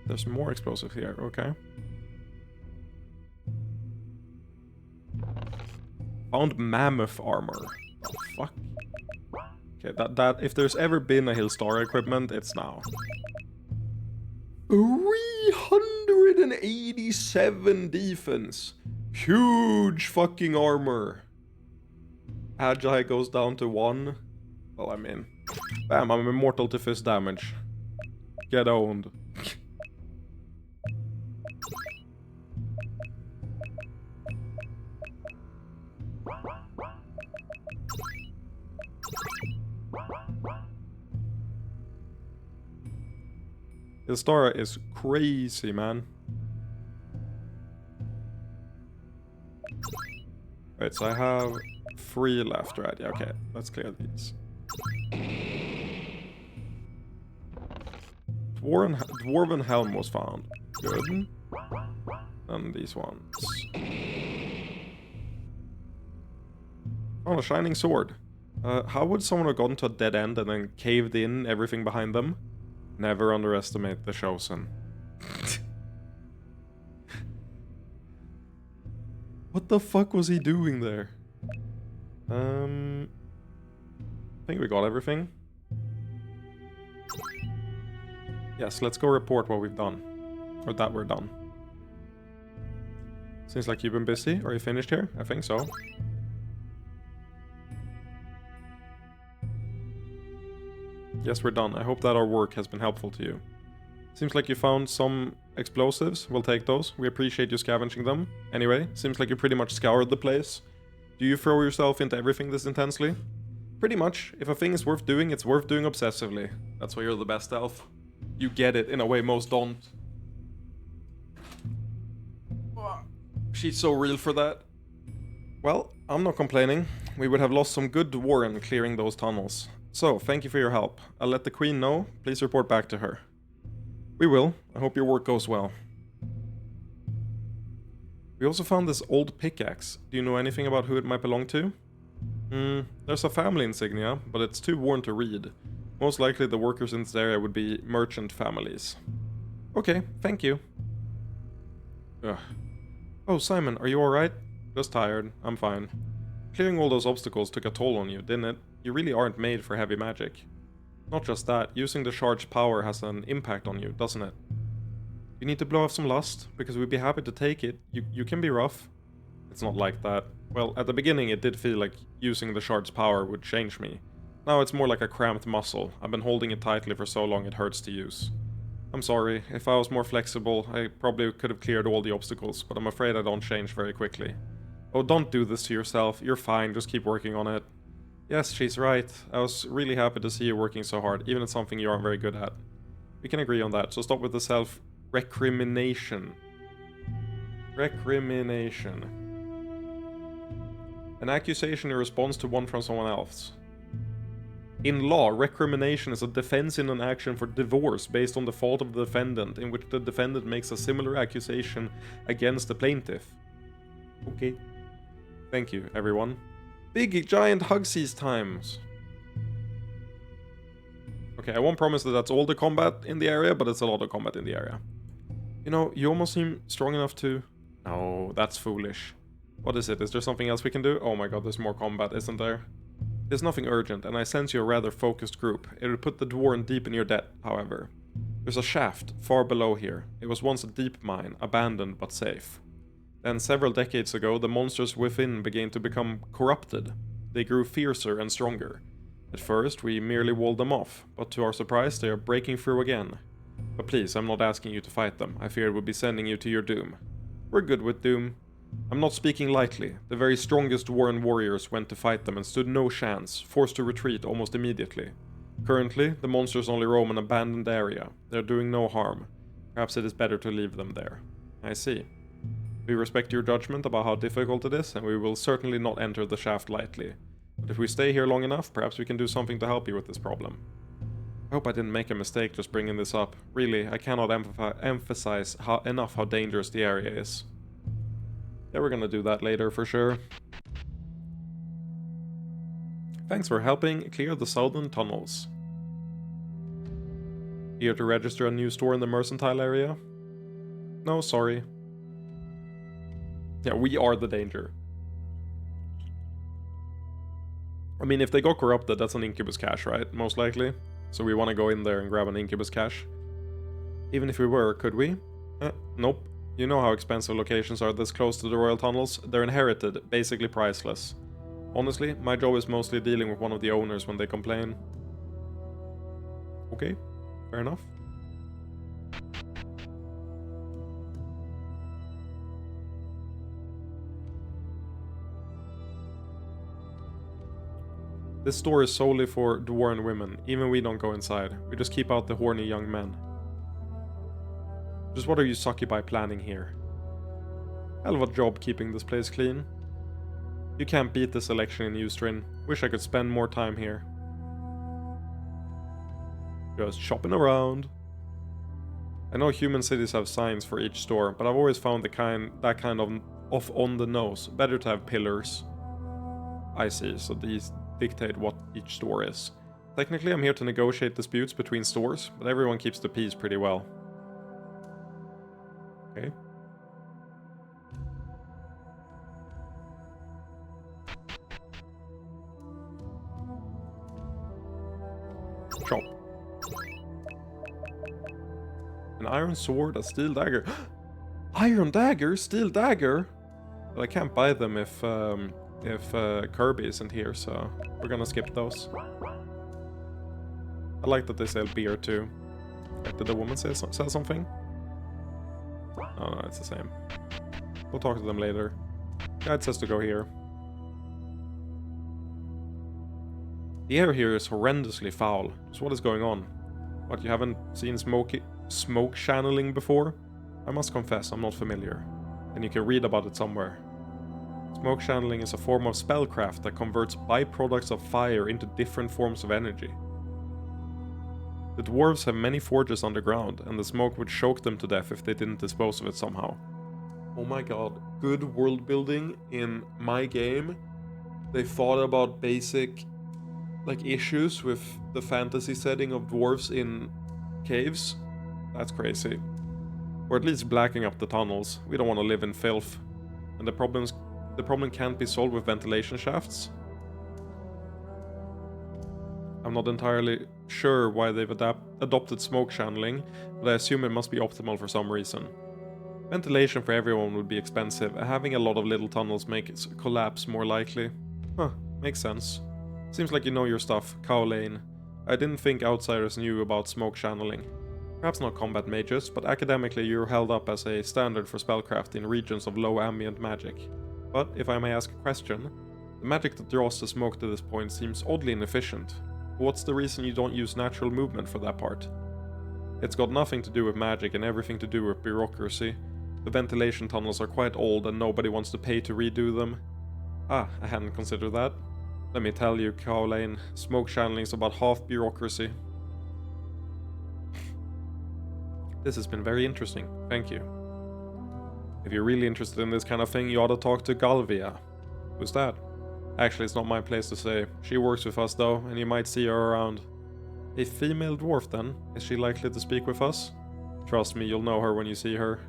There's more explosives here, okay. Found mammoth armor. Oh, fuck. Okay, that if there's ever been a Hillstar equipment, it's now. 387 defense. Huge fucking armor. Agile goes down to 1. Well, I mean, bam, I'm immortal to fist damage. Get owned. Hillstar is crazy, man. Right, so I have 3 left, right? Yeah, okay, let's clear these. Dwarven helm was found. Good. And these ones. Oh, a shining sword. How would someone have gotten to a dead end and then caved in everything behind them? Never underestimate the chosen. What the fuck was he doing there? I think we got everything. Yes, let's go report what we've done. Or that we're done. Seems like you've been busy. Are you finished here? I think so. Yes, we're done. I hope that our work has been helpful to you. Seems like you found some explosives. We'll take those. We appreciate you scavenging them. Anyway, seems like you pretty much scoured the place. Do you throw yourself into everything this intensely? Pretty much. If a thing is worth doing, it's worth doing obsessively. That's why you're the best elf. You get it in a way most don't. She's so real for that. Well, I'm not complaining. We would have lost some good Warren clearing those tunnels. So, thank you for your help. I'll let the Queen know. Please report back to her. We will. I hope your work goes well. We also found this old pickaxe. Do you know anything about who it might belong to? There's a family insignia, but it's too worn to read. Most likely the workers in this area would be merchant families. Okay, thank you. Ugh. Oh, Simon, are you alright? Just tired. I'm fine. Clearing all those obstacles took a toll on you, didn't it? You really aren't made for heavy magic. Not just that, using the charged power has an impact on you, doesn't it? You need to blow off some lust, because we'd be happy to take it. You can be rough. It's not like that. Well, at the beginning it did feel like using the shard's power would change me. Now it's more like a cramped muscle. I've been holding it tightly for so long it hurts to use. I'm sorry. If I was more flexible, I probably could have cleared all the obstacles, but I'm afraid I don't change very quickly. Oh, don't do this to yourself. You're fine, just keep working on it. Yes, she's right. I was really happy to see you working so hard, even at something you aren't very good at. We can agree on that, so stop with the self-recrimination. Recrimination. An accusation in response to one from someone else. In law, recrimination is a defense in an action for divorce based on the fault of the defendant, in which the defendant makes a similar accusation against the plaintiff. Okay. Thank you, everyone. Big, giant Hugsies times. Okay, I won't promise that that's all the combat in the area, but it's a lot of combat in the area. You know, you almost seem strong enough to... No, that's foolish. What is it? Is there something else we can do? Oh my god, there's more combat, isn't there? There's nothing urgent, and I sense you're a rather focused group. It would put the Dwarven deep in your debt, however. There's a shaft far below here. It was once a deep mine, abandoned but safe. Then several decades ago, the monsters within began to become corrupted. They grew fiercer and stronger. At first, we merely walled them off, but to our surprise, they are breaking through again. But please, I'm not asking you to fight them. I fear it would be sending you to your doom. We're good with doom. I'm not speaking lightly. The very strongest Dwarven warriors went to fight them and stood no chance, forced to retreat almost immediately. Currently, the monsters only roam an abandoned area. They're doing no harm. Perhaps it is better to leave them there. I see. We respect your judgment about how difficult it is, and we will certainly not enter the shaft lightly. But if we stay here long enough, perhaps we can do something to help you with this problem. I hope I didn't make a mistake just bringing this up. Really, I cannot emphasize enough how dangerous the area is. Yeah, we're gonna do that later for sure. Thanks for helping clear the southern tunnels. Here to register a new store in the Mercantile area? No, sorry. Yeah, we are the danger. I mean, if they got corrupted, that's an Incubus cache, right? Most likely. So we want to go in there and grab an Incubus cache. Even if we were, could we? Nope. You know how expensive locations are this close to the Royal Tunnels? They're inherited, basically priceless. Honestly, my job is mostly dealing with one of the owners when they complain. Okay, fair enough. This store is solely for Dwarven women. Even we don't go inside. We just keep out the horny young men. Just what are you succubi planning here? Hell of a job keeping this place clean. You can't beat this election in Ustrin. Wish I could spend more time here. Just shopping around. I know human cities have signs for each store, but I've always found that kind of off on the nose. Better to have pillars. I see, so these dictate what each store is. Technically, I'm here to negotiate disputes between stores, but everyone keeps the peace pretty well. Okay. Chop. An iron sword, a steel dagger. Iron dagger? Steel dagger? Well, I can't buy them if Kirby isn't here, so we're gonna skip those. I like that they sell beer too. Like, did the woman sell something? Oh no, it's the same. We'll talk to them later. Guide says to go here. The air here is horrendously foul. So what is going on? What, you haven't seen smoke channeling before? I must confess, I'm not familiar. and you can read about it somewhere. Smoke channeling is a form of spellcraft that converts byproducts of fire into different forms of energy. The dwarves have many forges underground, and the smoke would choke them to death if they didn't dispose of it somehow. Oh my god, good world building in my game. They thought about basic issues with the fantasy setting of dwarves in caves. That's crazy. Or at least blacking up the tunnels. We don't want to live in filth. And the problem can't be solved with ventilation shafts. I'm not entirely sure why they've adopted smoke channeling, but I assume it must be optimal for some reason. Ventilation for everyone would be expensive, and having a lot of little tunnels makes collapse more likely. Huh, makes sense. Seems like you know your stuff, Cow Lane. I didn't think outsiders knew about smoke channeling. Perhaps not combat mages, but academically you're held up as a standard for spellcraft in regions of low ambient magic. But, if I may ask a question, the magic that draws the smoke to this point seems oddly inefficient. What's the reason you don't use natural movement for that part? It's got nothing to do with magic and everything to do with bureaucracy. The ventilation tunnels are quite old and nobody wants to pay to redo them. Ah, I hadn't considered that. Let me tell you, Cow Lane, smoke channeling is about half bureaucracy. This has been very interesting, thank you. If you're really interested in this kind of thing, you ought to talk to Galvia. Who's that? Actually, it's not my place to say. She works with us though, and you might see her around. A female dwarf then? Is she likely to speak with us? Trust me, you'll know her when you see her.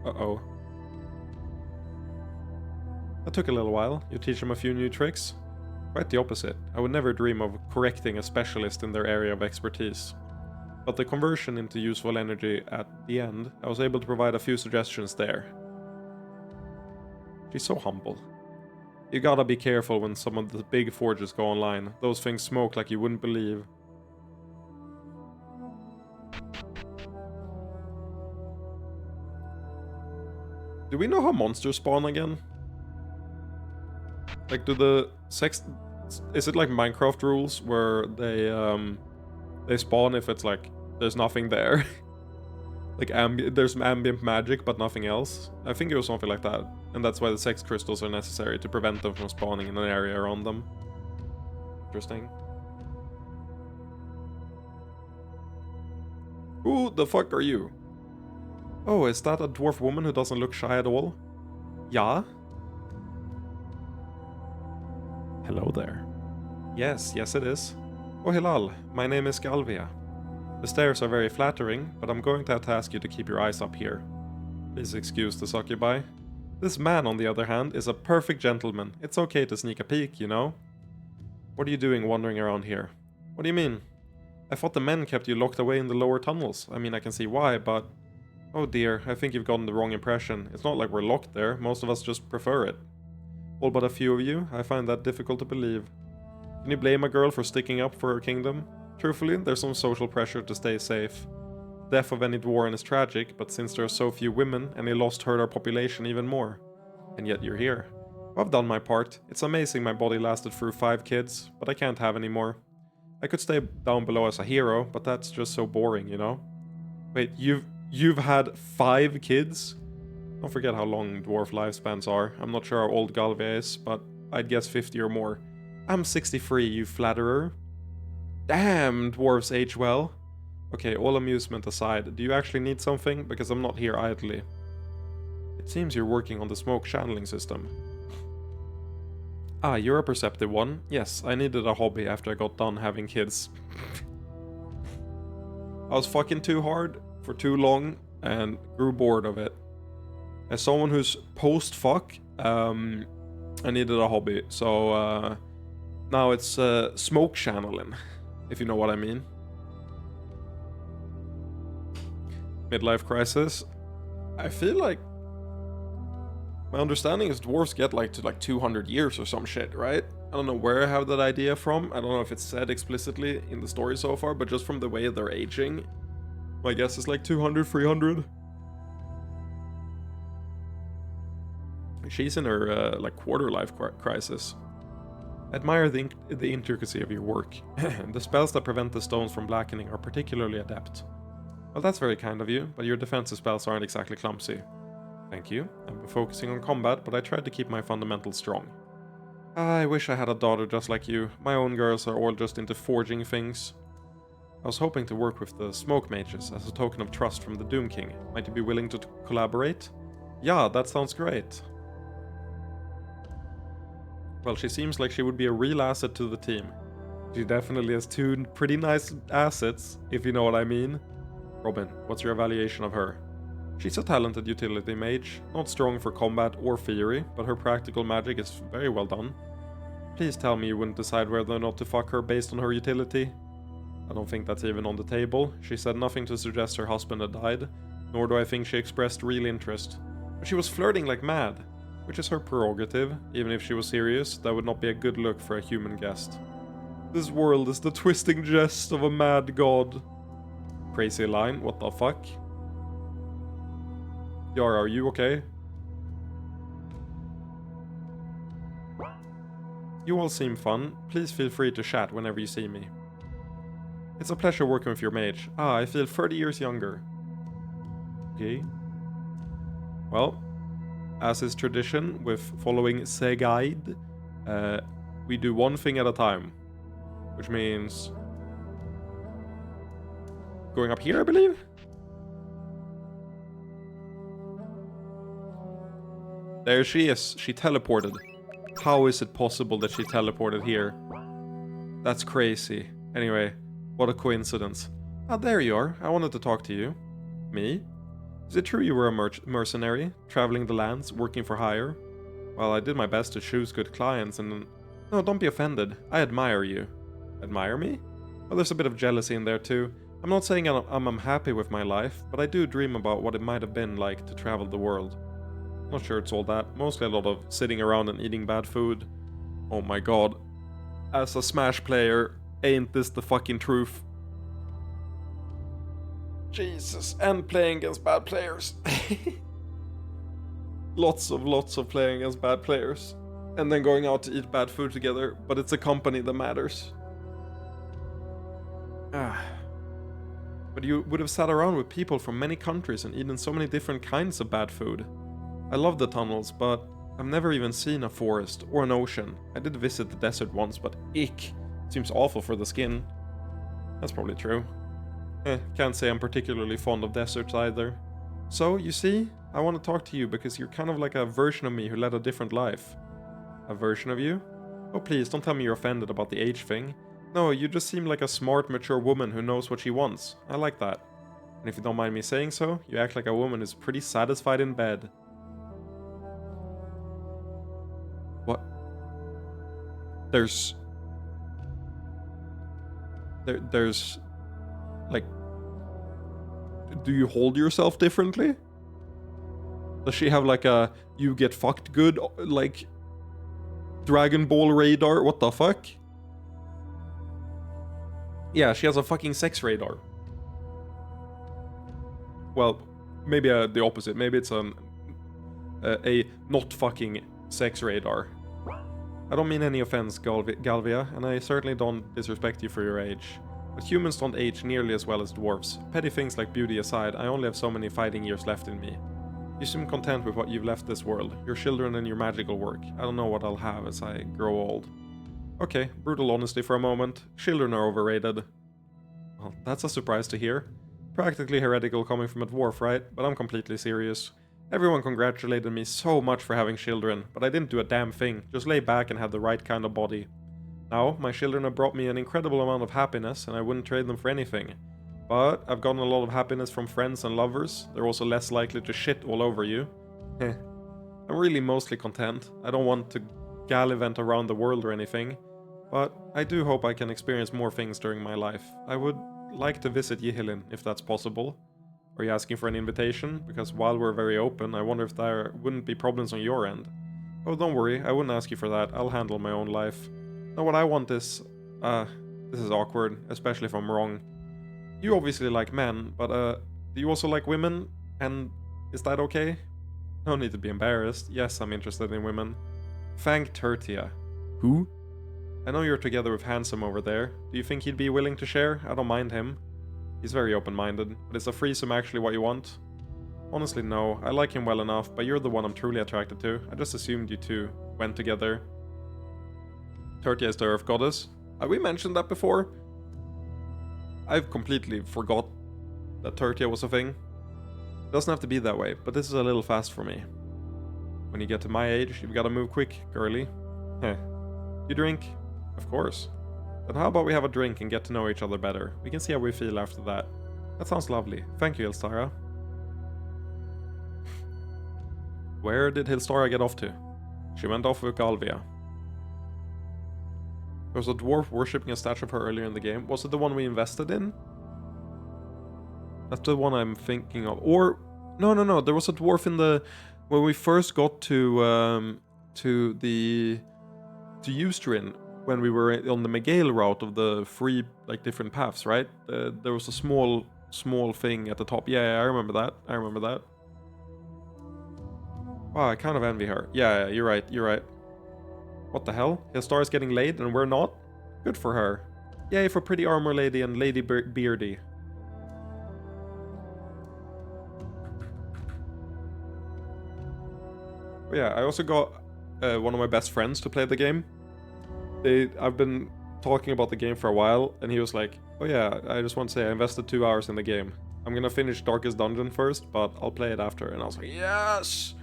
Uh-oh. That took a little while. You teach them a few new tricks? Quite the opposite. I would never dream of correcting a specialist in their area of expertise. But the conversion into useful energy at the end, I was able to provide a few suggestions there. She's so humble. You gotta be careful when some of the big forges go online. Those things smoke like you wouldn't believe. Do we know how monsters spawn again? Like, do the sex... Is it like Minecraft rules where they spawn if it's like there's nothing there? Like there's ambient magic but nothing else? I think it was something like that. And that's why the sex crystals are necessary to prevent them from spawning in an area around them. Interesting. Who the fuck are you? Oh, is that a dwarf woman who doesn't look shy at all? Yeah? Hello there. Yes, it is. Oh Hilal, my name is Galvia. The stairs are very flattering, but I'm going to have to ask you to keep your eyes up here. Please excuse the succubi. This man, on the other hand, is a perfect gentleman. It's okay to sneak a peek, you know? What are you doing wandering around here? What do you mean? I thought the men kept you locked away in the lower tunnels. I mean, I can see why, but... Oh dear, I think you've gotten the wrong impression. It's not like we're locked there, most of us just prefer it. All but a few of you, I find that difficult to believe. Can you blame a girl for sticking up for her kingdom? Truthfully, there's some social pressure to stay safe. Death of any dwarven is tragic, but since there are so few women, any lost hurt our population even more. And yet you're here. I've done my part. It's amazing my body lasted through 5 kids, but I can't have any more. I could stay down below as a hero, but that's just so boring, you know? Wait, you've had 5 kids? Don't forget how long dwarf lifespans are. I'm not sure how old Galvia is, but I'd guess 50 or more. I'm 63, you flatterer. Damn, dwarves age well. Okay, all amusement aside, do you actually need something? Because I'm not here idly. It seems you're working on the smoke channeling system. Ah, you're a perceptive one. Yes, I needed a hobby after I got done having kids. I was fucking too hard for too long and grew bored of it. As someone who's post-fuck, I needed a hobby. So, now it's smoke channeling, if you know what I mean. Midlife crisis. I feel like my understanding is dwarves get to 200 years or some shit, right? I don't know where I have that idea from. I don't know if it's said explicitly in the story so far, but just from the way they're aging, my guess is like 200, 300. She's in her quarter life crisis. I admire the intricacy of your work. The spells that prevent the stones from blackening are particularly adept. Well, that's very kind of you, but your defensive spells aren't exactly clumsy. Thank you. I've been focusing on combat, but I tried to keep my fundamentals strong. I wish I had a daughter just like you. My own girls are all just into forging things. I was hoping to work with the Smoke Mages as a token of trust from the Doom King. Might you be willing to collaborate? Yeah, that sounds great. Well, she seems like she would be a real asset to the team. She definitely has two pretty nice assets, if you know what I mean. Robin, what's your evaluation of her? She's a talented utility mage, not strong for combat or theory, but her practical magic is very well done. Please tell me you wouldn't decide whether or not to fuck her based on her utility. I don't think that's even on the table. She said nothing to suggest her husband had died, nor do I think she expressed real interest. But she was flirting like mad, which is her prerogative. Even if she was serious, that would not be a good look for a human guest. This world is the twisting jest of a mad god. Crazy line, what the fuck? Yara, are you okay? You all seem fun. Please feel free to chat whenever you see me. It's a pleasure working with your mage. I feel 30 years younger. Okay. Well, as is tradition with following Seguide, we do one thing at a time. Which means... going up here, I believe? There she is. She teleported. How is it possible that she teleported here? That's crazy. Anyway, what a coincidence. Ah, there you are. I wanted to talk to you. Me? Is it true you were a mercenary, traveling the lands, working for hire? Well, I did my best to choose good clients and... No, don't be offended. I admire you. Admire me? Well, there's a bit of jealousy in there too. I'm not saying I'm unhappy with my life, but I do dream about what it might have been like to travel the world. Not sure it's all that. Mostly a lot of sitting around and eating bad food. Oh my god. As a Smash player, ain't this the fucking truth? Jesus, and playing against bad players. lots of playing against bad players. And then going out to eat bad food together, but it's a company that matters. But you would have sat around with people from many countries and eaten so many different kinds of bad food. I love the tunnels, but I've never even seen a forest or an ocean. I did visit the desert once, but ick. Seems awful for the skin. That's probably true. Can't say I'm particularly fond of deserts either. So, you see, I want to talk to you because you're kind of like a version of me who led a different life. A version of you? Oh please, don't tell me you're offended about the age thing. No, you just seem like a smart, mature woman who knows what she wants. I like that. And if you don't mind me saying so, you act like a woman who's pretty satisfied in bed. What? There's... like... Do you hold yourself differently? Does she have like a you get fucked good, like... Dragon Ball radar? What the fuck? Yeah, she has a fucking sex radar. Well, maybe the opposite. Maybe it's a not fucking sex radar. I don't mean any offense, Galvia, and I certainly don't disrespect you for your age. But humans don't age nearly as well as dwarves. Petty things like beauty aside, I only have so many fighting years left in me. You seem content with what you've left this world, your children and your magical work. I don't know what I'll have as I grow old. Okay, brutal honesty for a moment. Children are overrated. Well, that's a surprise to hear. Practically heretical coming from a dwarf, right? But I'm completely serious. Everyone congratulated me so much for having children, but I didn't do a damn thing, just lay back and have the right kind of body. Now, my children have brought me an incredible amount of happiness, and I wouldn't trade them for anything. But I've gotten a lot of happiness from friends and lovers. They're also less likely to shit all over you. I'm really mostly content. I don't want to gallivant around the world or anything, but I do hope I can experience more things during my life. I would like to visit Yihilin, if that's possible. Are you asking for an invitation? Because while we're very open, I wonder if there wouldn't be problems on your end. Oh, don't worry, I wouldn't ask you for that. I'll handle my own life. No, what I want is... this is awkward, especially if I'm wrong. You obviously like men, but do you also like women? And is that okay? No need to be embarrassed. Yes, I'm interested in women. Thank Tertia. Who? I know you're together with Handsome over there. Do you think he'd be willing to share? I don't mind him. He's very open-minded, but is a threesome actually what you want? Honestly, no. I like him well enough, but you're the one I'm truly attracted to. I just assumed you two went together. Tertia is the Earth Goddess. Have we mentioned that before? I've completely forgot that Tertia was a thing. It doesn't have to be that way, but this is a little fast for me. When you get to my age, you've got to move quick, girly. Heh. You drink? Of course. Then how about we have a drink and get to know each other better? We can see how we feel after that. That sounds lovely. Thank you, Hilstara. Where did Hilstara get off to? She went off with Galvia. There was a dwarf worshipping a statue of her earlier in the game. Was it the one we invested in? That's the one I'm thinking of. Or no. There was a dwarf in the when we first got to Ustrin, when we were on the Megale route of the three like different paths, right? There was a small thing at the top. Yeah, I remember that. Wow, I kind of envy her. Yeah, you're right. What the hell? Hilstar is getting laid and we're not? Good for her. Yay for Pretty Armor Lady and Lady Beardy. But yeah, I also got one of my best friends to play the game. I've been talking about the game for a while, and he was like, oh yeah, I just want to say I invested 2 hours in the game. I'm gonna finish Darkest Dungeon first, but I'll play it after. And I was like, yes!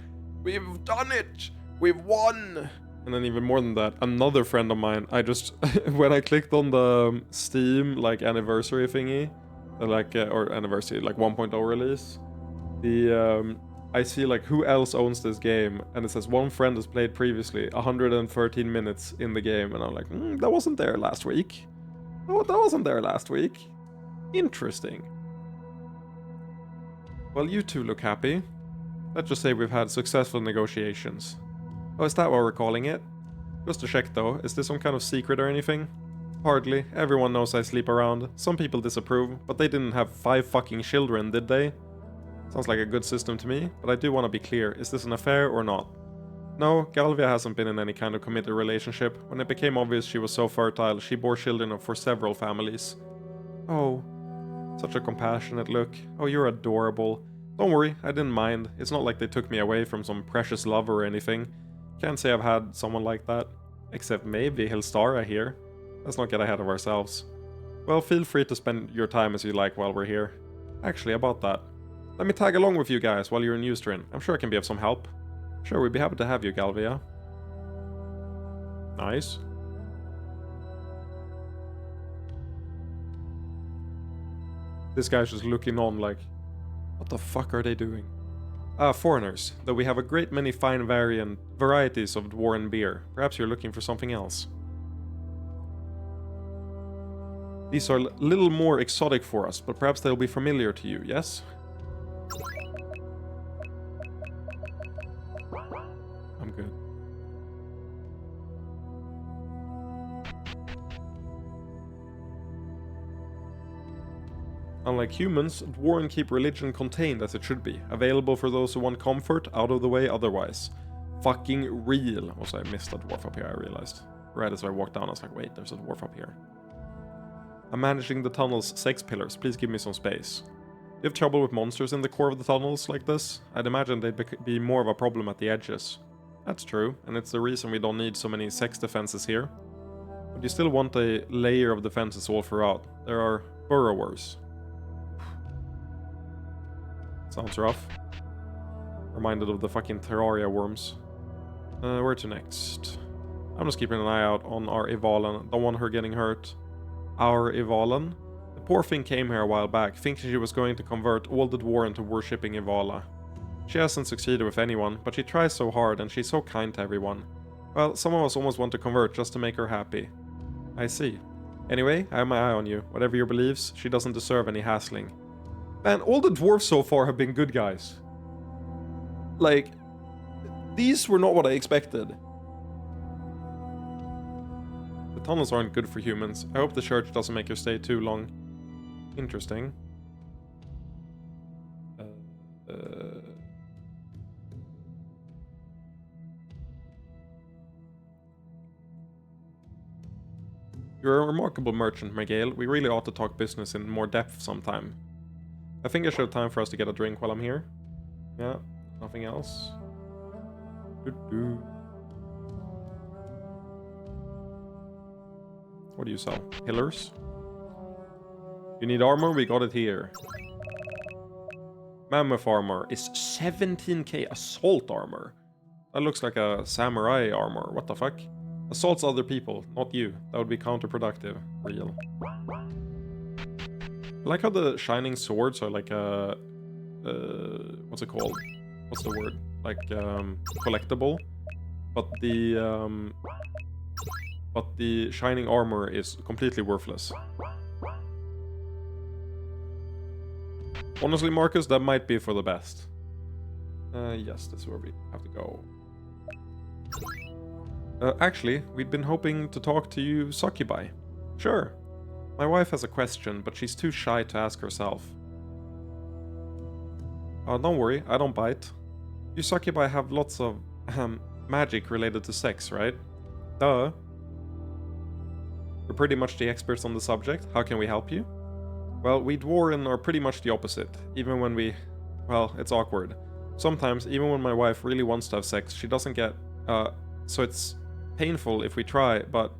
We've done it! We've won! And then even more than that, another friend of mine, I just, when I clicked on the Steam, like, anniversary thingy, or anniversary, like 1.0 release, I see like who else owns this game, and it says one friend has played previously 113 minutes in the game, and I'm like, that wasn't there last week. Oh, that wasn't there last week. Interesting. Well, you two look happy. Let's just say we've had successful negotiations. Oh, is that what we're calling it? Just to check though, is this some kind of secret or anything? Hardly. Everyone knows I sleep around. Some people disapprove, but they didn't have 5 fucking children, did they? Sounds like a good system to me, but I do want to be clear, is this an affair or not? No, Galvia hasn't been in any kind of committed relationship. When it became obvious she was so fertile, she bore children for several families. Oh, such a compassionate look. Oh, you're adorable. Don't worry, I didn't mind. It's not like they took me away from some precious love or anything. Can't say I've had someone like that. Except maybe Hilstara here. Let's not get ahead of ourselves. Well, feel free to spend your time as you like while we're here. Actually, about that. Let me tag along with you guys while you're in Ustrin. I'm sure I can be of some help. Sure, we'd be happy to have you, Galvia. Nice. This guy's just looking on like, what the fuck are they doing? Foreigners, though we have a great many fine varieties of Dwarven beer. Perhaps you're looking for something else. These are a little more exotic for us, but perhaps they'll be familiar to you, yes? I'm good. Unlike humans, Dwarven keep religion contained as it should be, available for those who want comfort, out of the way otherwise. Fucking real. Also, I missed a dwarf up here, I realized. Right as I walked down, I was like, wait, there's a dwarf up here. I'm managing the tunnel's 6 pillars, please give me some space. Do you have trouble with monsters in the core of the tunnels like this? I'd imagine they'd be more of a problem at the edges. That's true, and it's the reason we don't need so many sex defenses here. But you still want a layer of defenses all throughout. There are burrowers. Sounds rough. Reminded of the fucking Terraria worms. Where to next? I'm just keeping an eye out on our Ivalan. Don't want her getting hurt. Our Ivalan? The poor thing came here a while back, thinking she was going to convert all the Dwarven to worshipping Ivala. She hasn't succeeded with anyone, but she tries so hard and she's so kind to everyone. Well, some of us almost want to convert just to make her happy. I see. Anyway, I have my eye on you. Whatever your beliefs, she doesn't deserve any hassling. Man, all the dwarves so far have been good guys. Like, these were not what I expected. The tunnels aren't good for humans. I hope the church doesn't make you stay too long. Interesting. You're a remarkable merchant, Miguel. We really ought to talk business in more depth sometime. I think I should have time for us to get a drink while I'm here. Yeah, nothing else. Doo-doo. What do you sell? Pillars? You need armor? We got it here. Mammoth armor is 17k assault armor. That looks like a samurai armor. What the fuck? Assaults other people, not you. That would be counterproductive. Real. I like how the shining swords are like a... what's it called? What's the word? Like, collectible. But the shining armor is completely worthless. Honestly, Marcus, that might be for the best. Yes, this is where we have to go. Actually, we'd been hoping to talk to you, Succubi. Sure. My wife has a question, but she's too shy to ask herself. Don't worry, I don't bite. You Succubi have lots of, magic related to sex, right? Duh. We're pretty much the experts on the subject. How can we help you? Well, we Dwarven are pretty much the opposite. Even when we... Well, it's awkward. Sometimes, even when my wife really wants to have sex, she doesn't get... So it's painful if we try, but...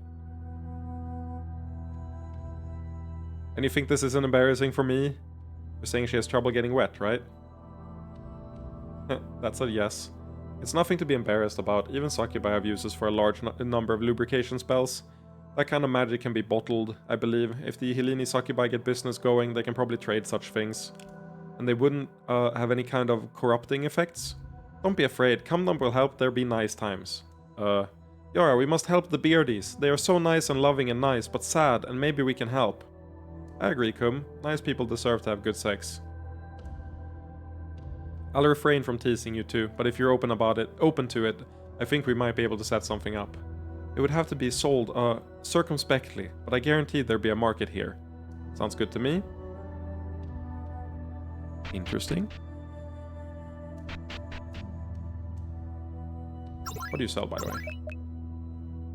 And you think this isn't embarrassing for me? You're saying she has trouble getting wet, right? That's a yes. It's nothing to be embarrassed about. Even Succubi have uses for a large number of lubrication spells. That kind of magic can be bottled, I believe. If the Helini Succubi get business going, they can probably trade such things. And they wouldn't have any kind of corrupting effects. Don't be afraid, Cumdom will help there be nice times. Yara, we must help the Beardies. They are so nice and loving and nice, but sad, and maybe we can help. I agree, Cum. Nice people deserve to have good sex. I'll refrain from teasing you too, but if you're open to it, I think we might be able to set something up. It would have to be sold, circumspectly, but I guarantee there'd be a market here. Sounds good to me. Interesting. What do you sell, by the way?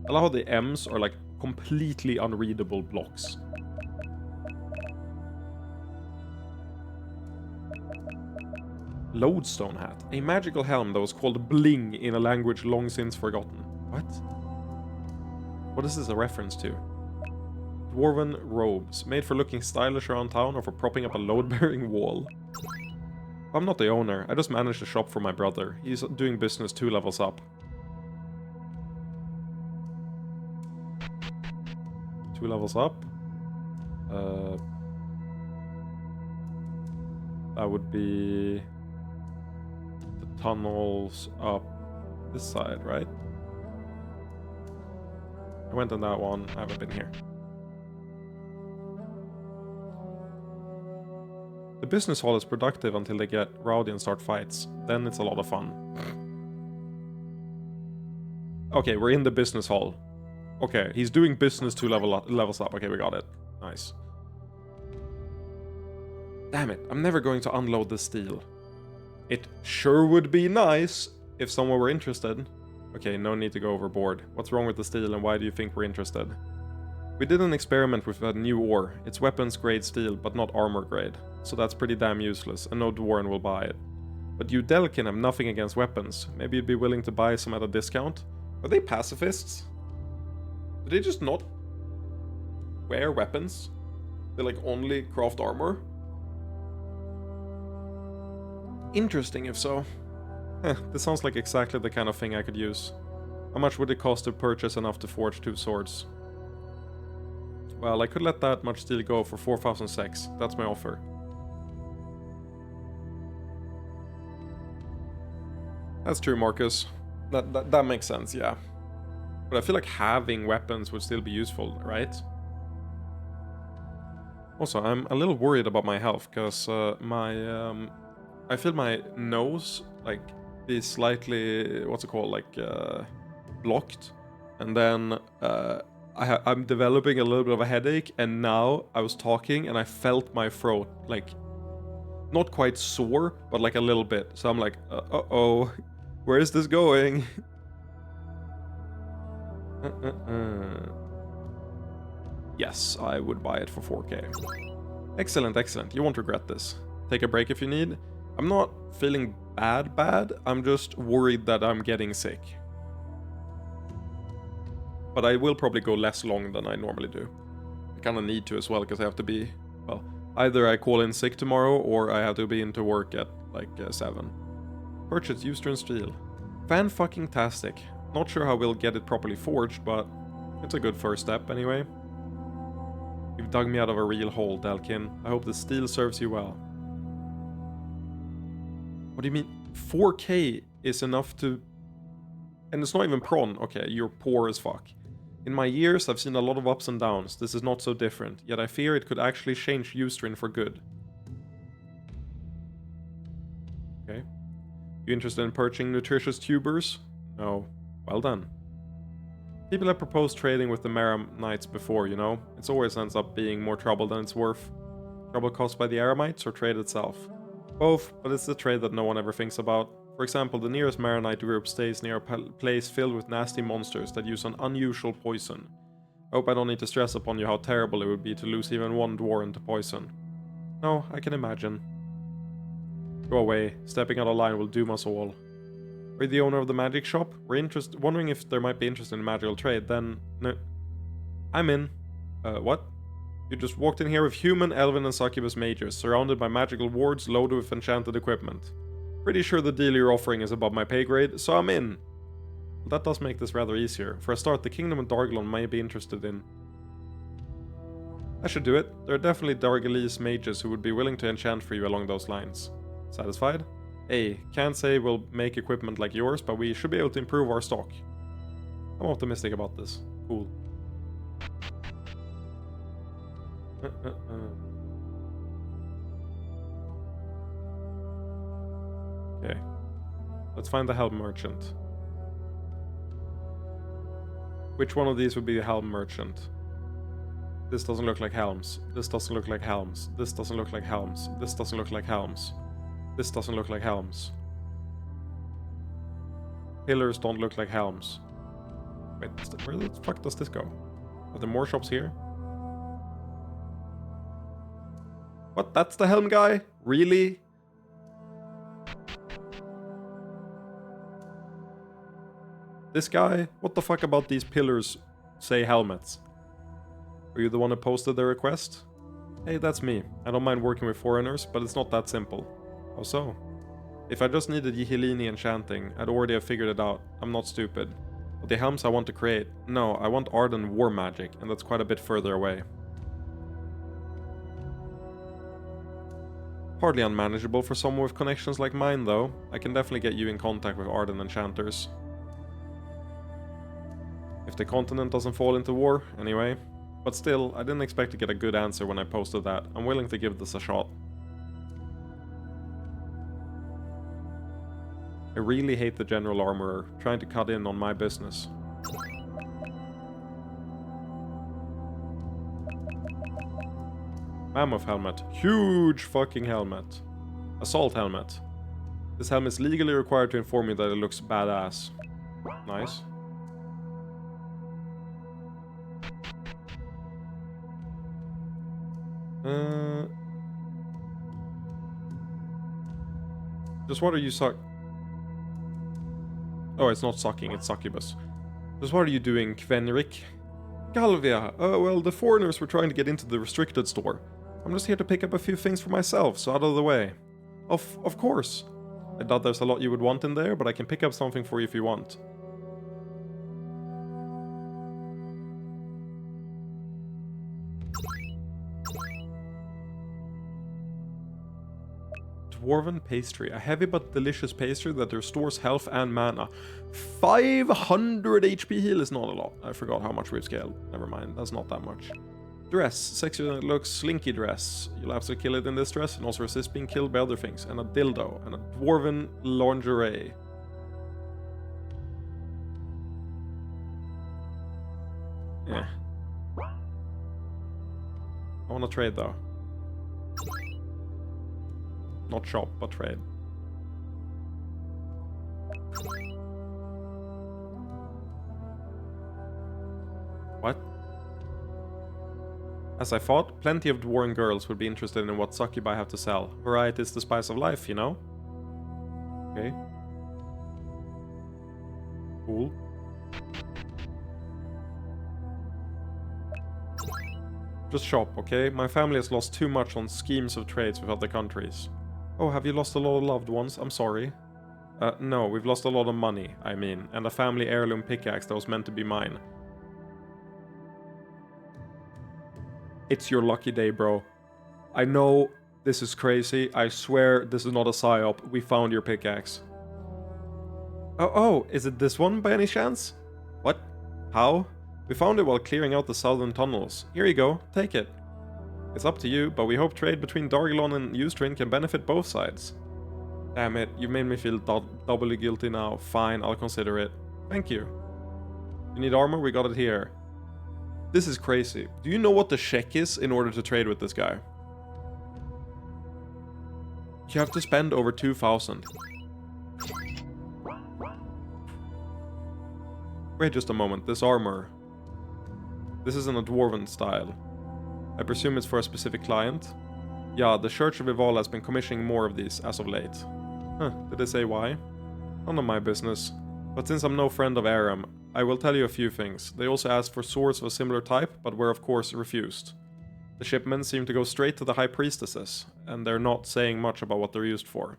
I love how the M's are like completely unreadable blocks. Lodestone hat. A magical helm that was called bling in a language long since forgotten. What? What is this a reference to? Dwarven robes. Made for looking stylish around town or for propping up a load-bearing wall. I'm not the owner. I just manage the shop for my brother. He's doing business 2 levels up. 2 levels up? That would be... the tunnels up this side, right? I went on that one. I haven't been here. The business hall is productive until they get rowdy and start fights. Then it's a lot of fun. Okay, we're in the business hall. Okay, he's doing business 2 levels up. Okay, we got it. Nice. Damn it, I'm never going to unload the steel. It sure would be nice if someone were interested. Okay, no need to go overboard. What's wrong with the steel and why do you think we're interested? We did an experiment with a new ore. It's weapons grade steel, but not armor grade. So that's pretty damn useless, and no Dwarven will buy it. But you Delkin have nothing against weapons. Maybe you'd be willing to buy some at a discount? Are they pacifists? Do they just not wear weapons? They like only craft armor? Interesting if so. This sounds like exactly the kind of thing I could use. How much would it cost to purchase enough to forge 2 swords? Well, I could let that much steel go for 4,000 sex. That's my offer. That's true, Marcus. That makes sense, yeah. But I feel like having weapons would still be useful, right? Also, I'm a little worried about my health, because I feel my nose, like, is slightly, what's it called, like, blocked. And then, I'm developing a little bit of a headache, and now I was talking, and I felt my throat, like, not quite sore, but like a little bit. So I'm like, uh-oh, where is this going? Yes, I would buy it for 4k. Excellent, excellent. You won't regret this. Take a break if you need. I'm not feeling bad. I'm just worried that I'm getting sick. But I will probably go less long than I normally do. I kind of need to as well, because I have to be... Well, either I call in sick tomorrow, or I have to be into work at, like, 7. Purchase Eastern Steel. Fan-fucking-tastic. Not sure how we'll get it properly forged, but it's a good first step anyway. You've dug me out of a real hole, Delkin. I hope the steel serves you well. What do you mean? 4K is enough to... And it's not even prawn. Okay, you're poor as fuck. In my years, I've seen a lot of ups and downs. This is not so different, yet I fear it could actually change Ustrin for good. Okay. You interested in purchasing nutritious tubers? No. Well done. People have proposed trading with the Maramites before, you know? It always ends up being more trouble than it's worth. Trouble caused by the Aramites or trade itself? Both, but it's the trade that no one ever thinks about. For example, the nearest Maronite group stays near a place filled with nasty monsters that use an unusual poison. I hope I don't need to stress upon you how terrible it would be to lose even one dwarven to poison. No, I can imagine. Go away. Stepping out of line will doom us all. Are you the owner of the magic shop? We're wondering if there might be interest in magical trade, then... No. I'm in. What? You just walked in here with human, elven, and succubus mages, surrounded by magical wards loaded with enchanted equipment. Pretty sure the deal you're offering is above my pay grade, so I'm in. Well, that does make this rather easier. For a start, the Kingdom of Dargelon may be interested in. I should do it. There are definitely Dargelese mages who would be willing to enchant for you along those lines. Satisfied? Hey, can't say we'll make equipment like yours, but we should be able to improve our stock. I'm optimistic about this. Cool. Okay. Let's find the Helm Merchant. Which one of these would be the Helm Merchant? This doesn't look like helms. This doesn't look like helms. This doesn't look like helms. This doesn't look like helms. This doesn't look like helms. Pillars don't look like helms. Wait, where the fuck does this go? Are there more shops here? What? That's the helm guy? Really? This guy? What the fuck about these pillars say helmets? Were you the one who posted the request? Hey, that's me. I don't mind working with foreigners, but it's not that simple. How so? If I just needed Yihilini enchanting, I'd already have figured it out. I'm not stupid. But the helms I want to create... No, I want Arden war magic, and that's quite a bit further away. Hardly unmanageable for someone with connections like mine, though. I can definitely get you in contact with Arden enchanters. If the continent doesn't fall into war, anyway. But still, I didn't expect to get a good answer when I posted that. I'm willing to give this a shot. I really hate the General Armorer, trying to cut in on my business. Mammoth helmet. Huge fucking helmet. Assault helmet. This helmet is legally required to inform you that it looks badass. Nice. Just what are you Oh, it's not sucking, it's succubus. Just what are you doing, Kvenrik? Galvia! Well, the foreigners were trying to get into the restricted store. I'm just here to pick up a few things for myself, so out of the way. Of course. I doubt there's a lot you would want in there, but I can pick up something for you if you want. Dwarven pastry. A heavy but delicious pastry that restores health and mana. 500 HP heal is not a lot. I forgot how much we've scaled. Never mind, that's not that much. Dress. Sexy that looks slinky dress. You'll have to kill it in this dress and also resist being killed by other things. And a dildo. And a dwarven lingerie. Yeah. I want to trade though. Not shop, but trade. What? As I thought, plenty of dwarven girls would be interested in what succubi have to sell. Variety is the spice of life, you know? Okay. Cool. Just shop, okay? My family has lost too much on schemes of trades with other countries. Oh, have you lost a lot of loved ones? I'm sorry. No, we've lost a lot of money, I mean, and a family heirloom pickaxe that was meant to be mine. It's your lucky day, bro. I know this is crazy. I swear this is not a psyop. We found your pickaxe. Oh, is it this one by any chance? What? How? We found it while clearing out the southern tunnels. Here you go, take it. It's up to you, but we hope trade between Dargilon and Ustrin can benefit both sides. Damn it, you made me feel doubly guilty now. Fine, I'll consider it. Thank you. You need armor? We got it here. This is crazy. Do you know what the check is in order to trade with this guy? You have to spend over 2,000. Wait just a moment, this armor. This is in a dwarven style. I presume it's for a specific client? Yeah, the Church of Ivala has been commissioning more of these as of late. Huh, did they say why? None of my business. But since I'm no friend of Aram, I will tell you a few things. They also asked for swords of a similar type, but were of course refused. The shipments seem to go straight to the High Priestesses, and they're not saying much about what they're used for.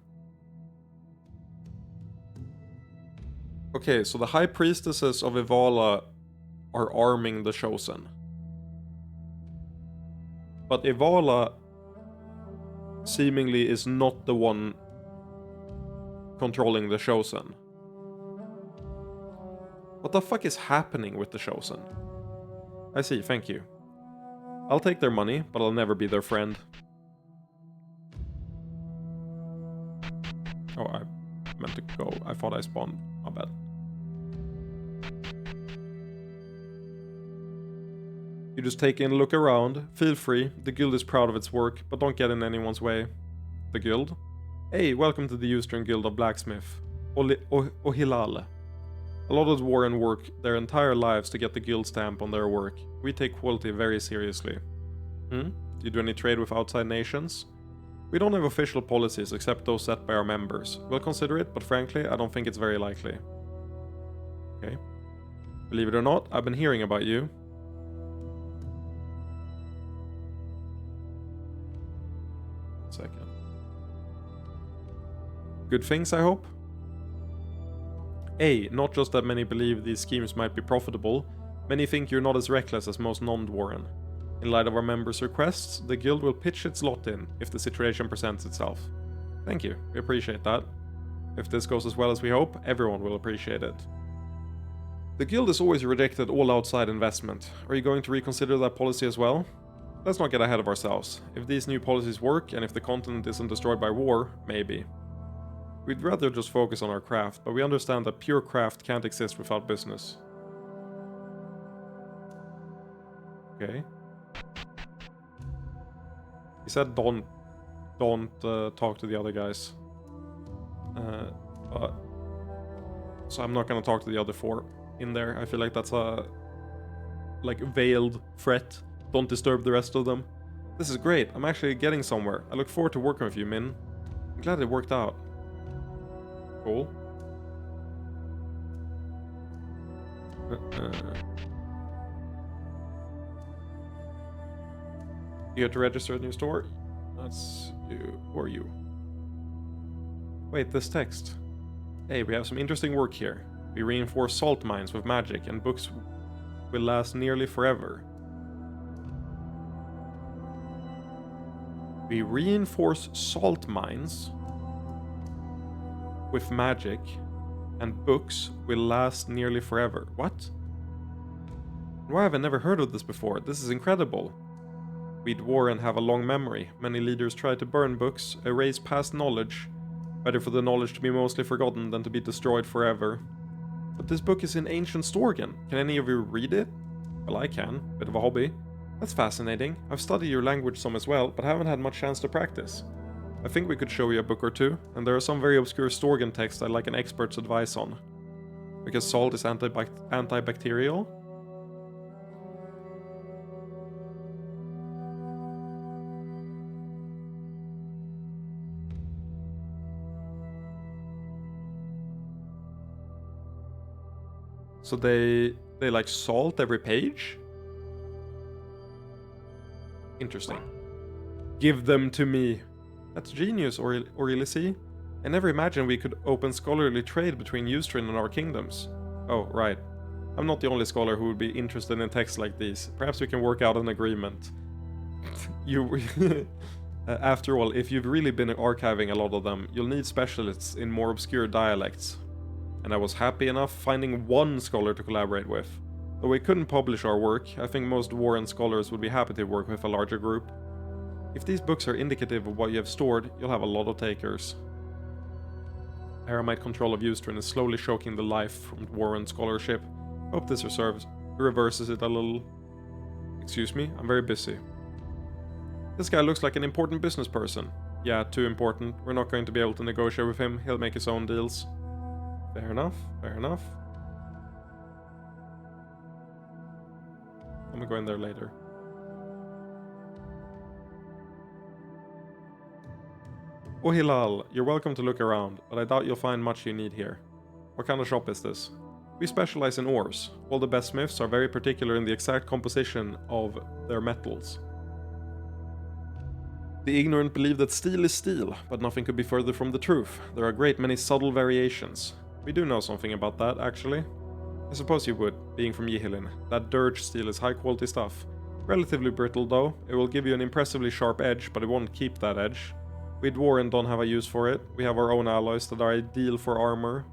Okay, so the High Priestesses of Ivala are arming the Chosen. But Ivala seemingly is not the one controlling the Chosen. What the fuck is happening with the Chosen? I see, thank you. I'll take their money, but I'll never be their friend. Oh, I meant to go. I thought I spawned. My bad. You just take in a look around. Feel free. The guild is proud of its work, but don't get in anyone's way. The guild? Hey, welcome to the Eastern Guild of Blacksmith. Ohilal. A lot of Dwarven work their entire lives to get the guild stamp on their work. We take quality very seriously. Do you do any trade with outside nations? We don't have official policies except those set by our members. We'll consider it, but frankly, I don't think it's very likely. Okay. Believe it or not, I've been hearing about you. Second. Good things, I hope? A, not just that many believe these schemes might be profitable, many think you're not as reckless as most non-Dwarven. In light of our members' requests, the guild will pitch its lot in if the situation presents itself. Thank you, we appreciate that. If this goes as well as we hope, everyone will appreciate it. The guild has always rejected all outside investment. Are you going to reconsider that policy as well? Let's not get ahead of ourselves. If these new policies work, and if the continent isn't destroyed by war, maybe. We'd rather just focus on our craft, but we understand that pure craft can't exist without business. Okay. He said don't talk to the other guys. So I'm not gonna talk to the other four in there. I feel like that's a veiled threat. Don't disturb the rest of them. This is great. I'm actually getting somewhere. I look forward to working with you, Min. I'm glad it worked out. Cool. You have to register a new store? That's you. Who are you? Wait, this text. Hey, we have some interesting work here. We reinforce salt mines with magic, and books will last nearly forever. We reinforce salt mines with magic, and books will last nearly forever. What? Why have I never heard of this before? This is incredible. We Dwarven have a long memory. Many leaders try to burn books, erase past knowledge. Better for the knowledge to be mostly forgotten than to be destroyed forever. But this book is in ancient Storgan. Can any of you read it? Well, I can. Bit of a hobby. That's fascinating. I've studied your language some as well, but haven't had much chance to practice. I think we could show you a book or two, and there are some very obscure Storgan texts I'd like an expert's advice on. Because salt is antibacterial? So they like salt every page? Interesting. Give them to me. That's genius, Aurelius. I never imagined we could open scholarly trade between Ustrin and our kingdoms. Oh, right. I'm not the only scholar who would be interested in texts like these. Perhaps we can work out an agreement. You... After all, if you've really been archiving a lot of them, you'll need specialists in more obscure dialects. And I was happy enough finding one scholar to collaborate with. Though we couldn't publish our work, I think most Warren scholars would be happy to work with a larger group. If these books are indicative of what you have stored, you'll have a lot of takers. Aramite control of Ustrin is slowly choking the life from Warren scholarship. Hope this reverses it a little. Excuse me, I'm very busy. This guy looks like an important business person. Yeah, too important. We're not going to be able to negotiate with him. He'll make his own deals. Fair enough, fair enough. I'm gonna go in there later. Oh Hilal, you're welcome to look around, but I doubt you'll find much you need here. What kind of shop is this? We specialize in ores. All the best smiths are very particular in the exact composition of their metals. The ignorant believe that steel is steel, but nothing could be further from the truth. There are a great many subtle variations. We do know something about that, actually. I suppose you would, being from Yihilin. That dirge steel is high quality stuff. Relatively brittle though. It will give you an impressively sharp edge, but it won't keep that edge. We Dwarven don't have a use for it. We have our own alloys that are ideal for armor.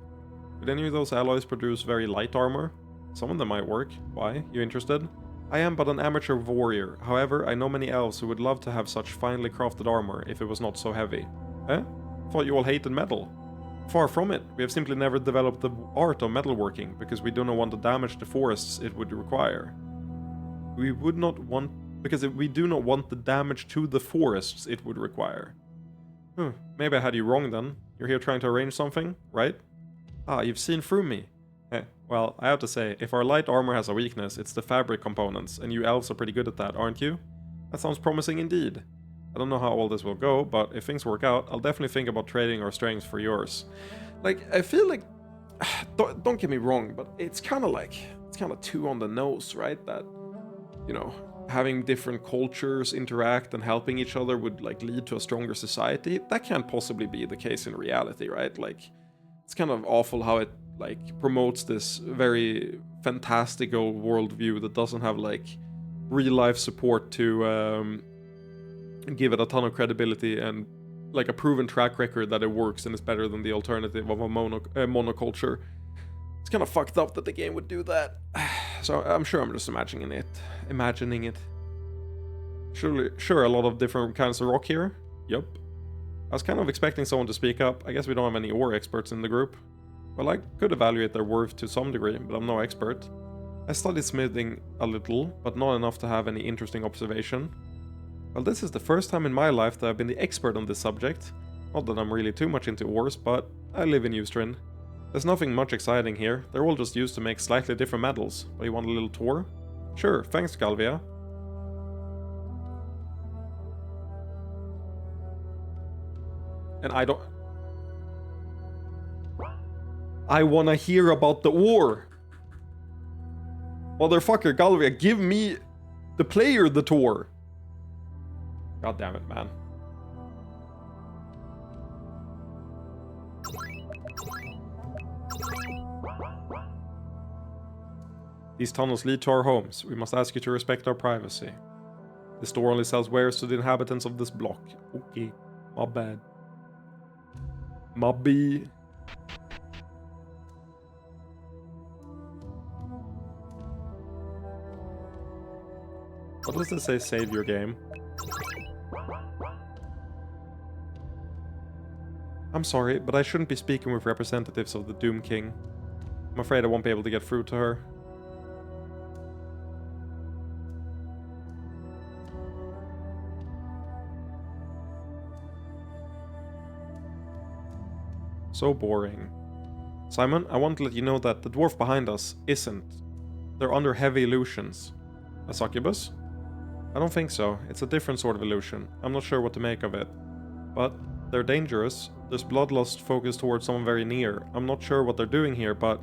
Could any of those alloys produce very light armor? Some of them might work. Why? You interested? I am but an amateur warrior. However, I know many elves who would love to have such finely crafted armor if it was not so heavy. Eh? Thought you all hated metal. Far from it. We have simply never developed the art of metalworking because we do not want to damage the forests it would require. We do not want the damage to the forests it would require. Maybe I had you wrong then. You're here trying to arrange something, right? Ah, you've seen through me. Well, I have to say, if our light armor has a weakness, it's the fabric components, and you elves are pretty good at that, aren't you? That sounds promising indeed. I don't know how all this will go, but if things work out, I'll definitely think about trading our strengths for yours. Like, I feel like... Don't get me wrong, but it's kind of too on the nose, right? That, you know, having different cultures interact and helping each other would, like, lead to a stronger society. That can't possibly be the case in reality, right? Like, it's kind of awful how it, like, promotes this very fantastical worldview that doesn't have, like, real-life support to give it a ton of credibility and, like, a proven track record that it works and is better than the alternative of a monoculture. It's kind of fucked up that the game would do that. So I'm sure I'm just imagining it. Sure, a lot of different kinds of rock here. Yup. I was kind of expecting someone to speak up. I guess we don't have any ore experts in the group. Well, I could evaluate their worth to some degree, but I'm no expert. I studied smithing a little, but not enough to have any interesting observation. Well, this is the first time in my life that I've been the expert on this subject. Not that I'm really too much into ores, but I live in Ustrin. There's nothing much exciting here. They're all just used to make slightly different metals. But you want a little tour? Sure, thanks, Galvia. And I wanna hear about the ore! Motherfucker, Galvia, give me, the player, the tour! God damn it, man. These tunnels lead to our homes. We must ask you to respect our privacy. The store only sells wares to the inhabitants of this block. Okay, my bad. My bad. What does this say, save your game? I'm sorry, but I shouldn't be speaking with representatives of the Doom King. I'm afraid I won't be able to get through to her. So boring. Simon, I want to let you know that the dwarf behind us isn't. They're under heavy illusions. A succubus? I don't think so. It's a different sort of illusion. I'm not sure what to make of it. But they're dangerous. There's bloodlust focused towards someone very near. I'm not sure what they're doing here, but...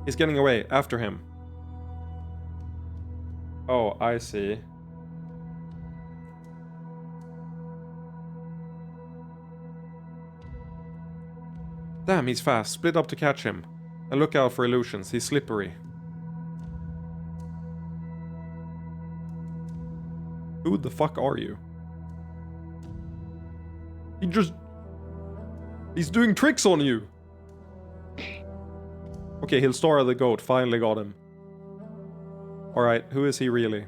He's getting away. After him. Oh, I see. Damn, he's fast. Split up to catch him. And look out for illusions. He's slippery. Who the fuck are you? He's doing tricks on you! Okay, he'll star the goat. Finally got him. Alright, who is he really?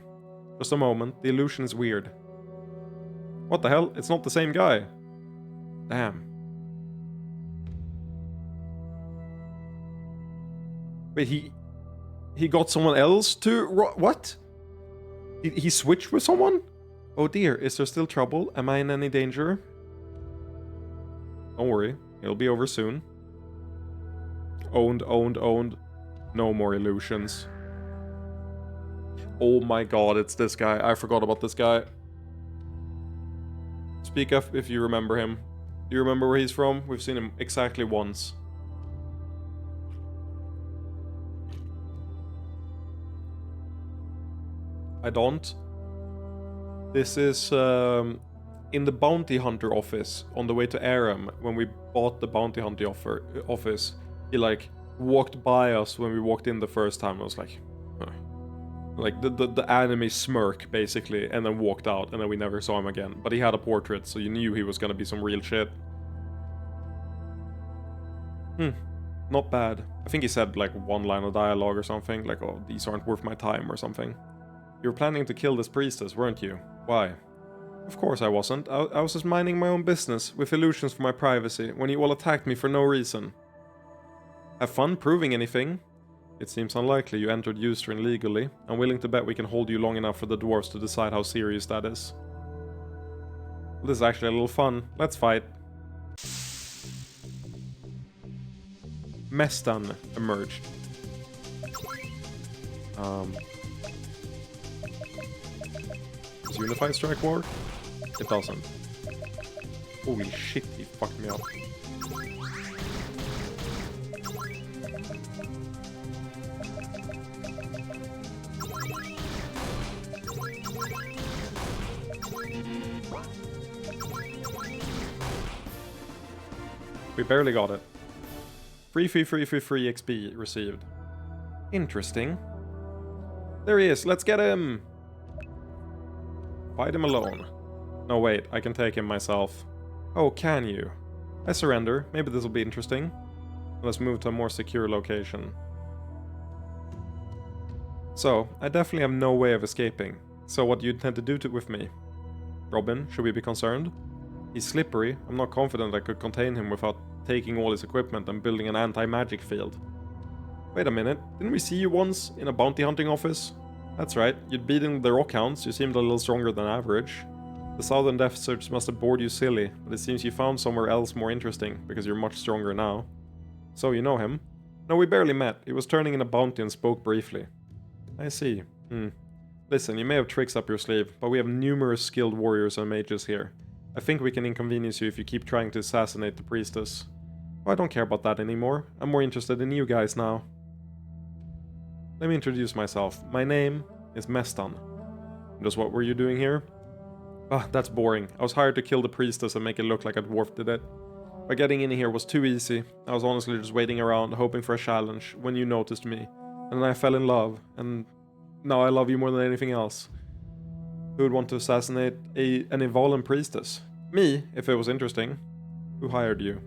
Just a moment. The illusion is weird. What the hell? It's not the same guy. Damn. Wait, he got someone else to... What? He switched with someone? Oh dear, is there still trouble? Am I in any danger? Don't worry, it'll be over soon. Owned. No more illusions. Oh my god, it's this guy. I forgot about this guy. Speak up if you remember him. Do you remember where he's from? We've seen him exactly once. I don't. This is in the bounty hunter office on the way to Aram. When we bought the bounty hunter office, he like walked by us when we walked in the first time. I was like, huh. Like the anime smirk basically, and then walked out, and then we never saw him again. But he had a portrait, so you knew he was gonna be some real shit. Not bad. I think he said like one line of dialogue or something, like, oh, these aren't worth my time or something. You were planning to kill this priestess, weren't you? Why? Of course I wasn't. I was just minding my own business, with illusions for my privacy, when you all attacked me for no reason. Have fun proving anything? It seems unlikely you entered Eustrin legally. I'm willing to bet we can hold you long enough for the dwarves to decide how serious that is. Well, this is actually a little fun. Let's fight. Mestan emerged. Does Unified Strike work? It doesn't. Holy shit, he fucked me up. We barely got it. Free XP received. Interesting. There he is, let's get him! Fight him alone. No wait, I can take him myself. Oh, can you? I surrender, maybe this will be interesting. Let's move to a more secure location. So, I definitely have no way of escaping. So what do you intend to do with me? Robin, should we be concerned? He's slippery, I'm not confident I could contain him without taking all his equipment and building an anti-magic field. Wait a minute, didn't we see you once in a bounty hunting office? That's right, you'd beaten the rockhounds, you seemed a little stronger than average. The southern deserts must have bored you silly, but it seems you found somewhere else more interesting, because you're much stronger now. So you know him? No, we barely met, he was turning in a bounty and spoke briefly. I see. Listen, you may have tricks up your sleeve, but we have numerous skilled warriors and mages here. I think we can inconvenience you if you keep trying to assassinate the priestess. Oh, I don't care about that anymore. I'm more interested in you guys now. Let me introduce myself. My name is Mestan. Just what were you doing here? Ah, that's boring. I was hired to kill the priestess and make it look like a dwarf did it. But getting in here was too easy. I was honestly just waiting around, hoping for a challenge, when you noticed me. And then I fell in love, and now I love you more than anything else. Who would want to assassinate an Evolan priestess? Me, if it was interesting. Who hired you?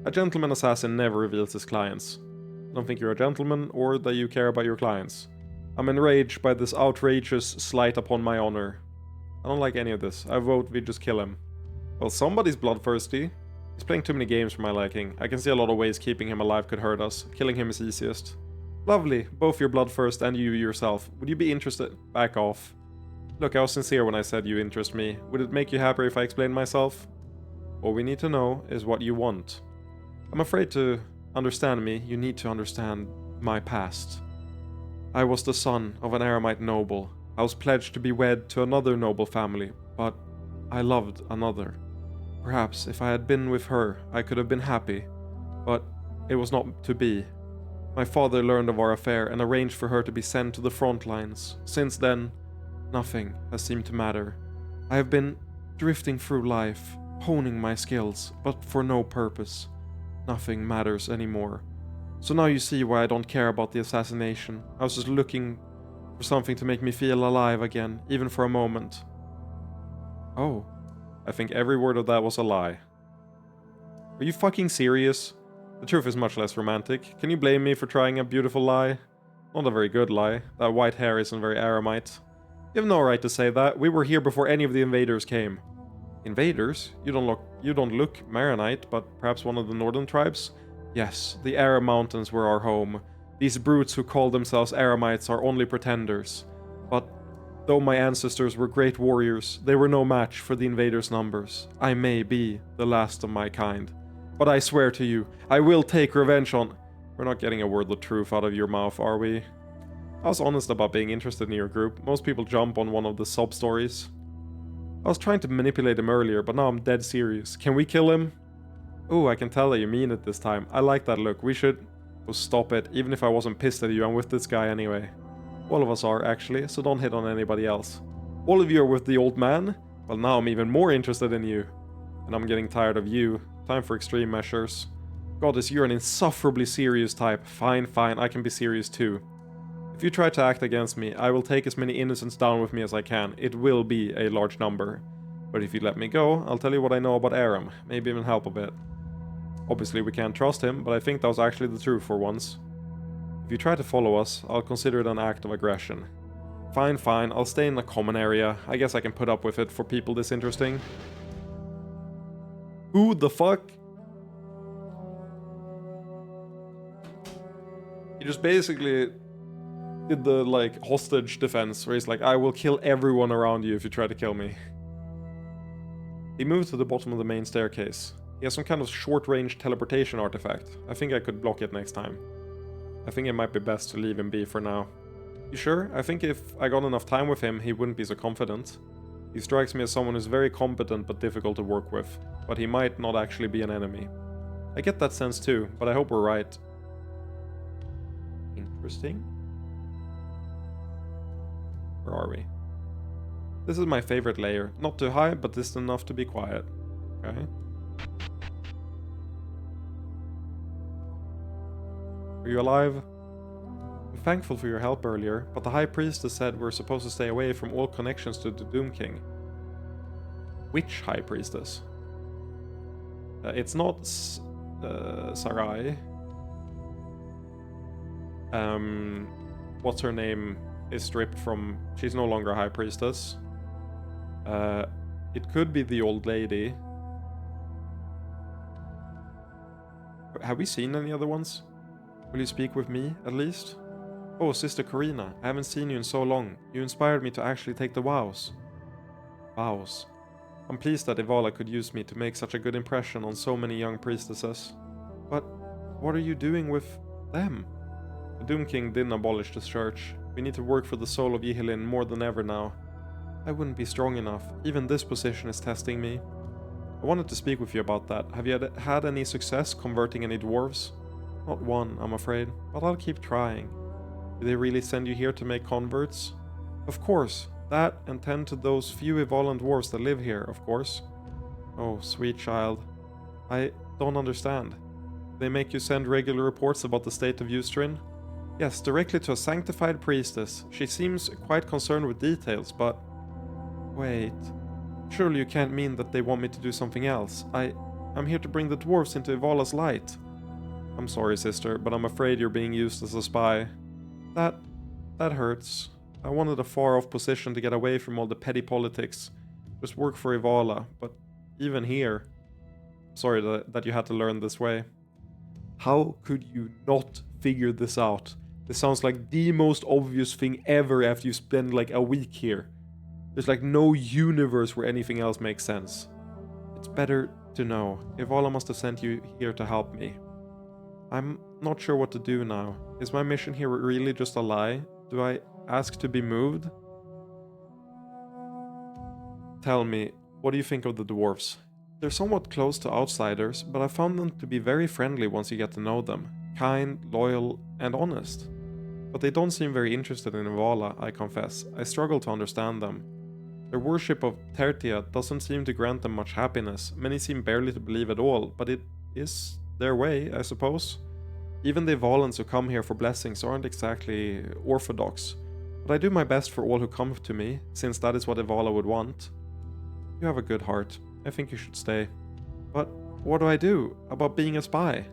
A gentleman assassin never reveals his clients. I don't think you're a gentleman, or that you care about your clients. I'm enraged by this outrageous slight upon my honor. I don't like any of this. I vote we just kill him. Well, somebody's bloodthirsty. He's playing too many games for my liking. I can see a lot of ways keeping him alive could hurt us. Killing him is easiest. Lovely, both your bloodthirst and you yourself. Would you be interested? Back off. Look, I was sincere when I said you interest me. Would it make you happier if I explained myself? All we need to know is what you want. I'm afraid to understand me, you need to understand my past. I was the son of an Aramite noble. I was pledged to be wed to another noble family, but I loved another. Perhaps if I had been with her, I could have been happy, but it was not to be. My father learned of our affair and arranged for her to be sent to the front lines. Since then, nothing has seemed to matter. I have been drifting through life, honing my skills, but for no purpose. Nothing matters anymore. So now you see why I don't care about the assassination. I was just looking for something to make me feel alive again, even for a moment. Oh, I think every word of that was a lie. Are you fucking serious? The truth is much less romantic. Can you blame me for trying a beautiful lie? Not a very good lie. That white hair isn't very Aramite. You have no right to say that. We were here before any of the invaders came. Invaders? You don't look Maronite, but perhaps one of the northern tribes? Yes, the Aram Mountains were our home. These brutes who call themselves Aramites are only pretenders. But though my ancestors were great warriors, they were no match for the invaders' numbers. I may be the last of my kind. But I swear to you, I will take revenge on... We're not getting a word of truth out of your mouth, are we? I was honest about being interested in your group. Most people jump on one of the sub-stories. I was trying to manipulate him earlier, but now I'm dead serious. Can we kill him? Oh, I can tell that you mean it this time. I like that look. We should... Oh, stop it. Even if I wasn't pissed at you, I'm with this guy anyway. All of us are, actually, so don't hit on anybody else. All of you are with the old man? Well, now I'm even more interested in you. And I'm getting tired of you. Time for extreme measures. Goddess, you're an insufferably serious type. Fine, fine, I can be serious too. If you try to act against me, I will take as many innocents down with me as I can. It will be a large number. But if you let me go, I'll tell you what I know about Aram. Maybe even help a bit. Obviously we can't trust him, but I think that was actually the truth for once. If you try to follow us, I'll consider it an act of aggression. Fine, fine, I'll stay in the common area. I guess I can put up with it for people this interesting. Who the fuck? He just basically did the, like, hostage defense, where he's like, I will kill everyone around you if you try to kill me. He moved to the bottom of the main staircase. He has some kind of short-range teleportation artifact. I think I could block it next time. I think it might be best to leave him be for now. You sure? I think if I got enough time with him, he wouldn't be so confident. He strikes me as someone who's very competent but difficult to work with. But he might not actually be an enemy. I get that sense too, but I hope we're right. Interesting. Where are we? This is my favorite layer. Not too high, but distant enough to be quiet. Okay. Are you alive? I'm thankful for your help earlier, but the High Priestess said we're supposed to stay away from all connections to the Doom King. Which High Priestess? It's not Sarai. What's her name is stripped from... She's no longer a High Priestess. It could be the old lady. Have we seen any other ones? Will you speak with me, at least? Oh, Sister Corina, I haven't seen you in so long. You inspired me to actually take the vows. Vows. I'm pleased that Ivala could use me to make such a good impression on so many young priestesses. But what are you doing with them? The Doom King didn't abolish the church. We need to work for the soul of Yihilin more than ever now. I wouldn't be strong enough. Even this position is testing me. I wanted to speak with you about that. Have you had any success converting any dwarves? Not one, I'm afraid, but I'll keep trying. Did they really send you here to make converts? Of course, that and tend to those few Ivalan dwarves that live here, of course. Oh, sweet child. I don't understand. They make you send regular reports about the state of Ustrin? Yes, directly to a sanctified priestess. She seems quite concerned with details, but... Wait. Surely you can't mean that they want me to do something else. I'm here to bring the dwarves into Ivala's light. I'm sorry, sister, but I'm afraid you're being used as a spy. That hurts. I wanted a far-off position to get away from all the petty politics. Just work for Ivala, but even here... Sorry that you had to learn this way. How could you not figure this out? This sounds like the most obvious thing ever after you spend like a week here. There's like no universe where anything else makes sense. It's better to know. Ivala must have sent you here to help me. I'm not sure what to do now. Is my mission here really just a lie? Do I ask to be moved? Tell me, what do you think of the dwarves? They're somewhat close to outsiders, but I found them to be very friendly once you get to know them. kind, loyal, and honest. But they don't seem very interested in Ivala, I confess. I struggle to understand them. Their worship of Tertia doesn't seem to grant them much happiness. Many seem barely to believe at all, but it is their way, I suppose. Even the Ivalans who come here for blessings aren't exactly orthodox. But I do my best for all who come to me, since that is what Ivala would want. You have a good heart. I think you should stay. But what do I do about being a spy?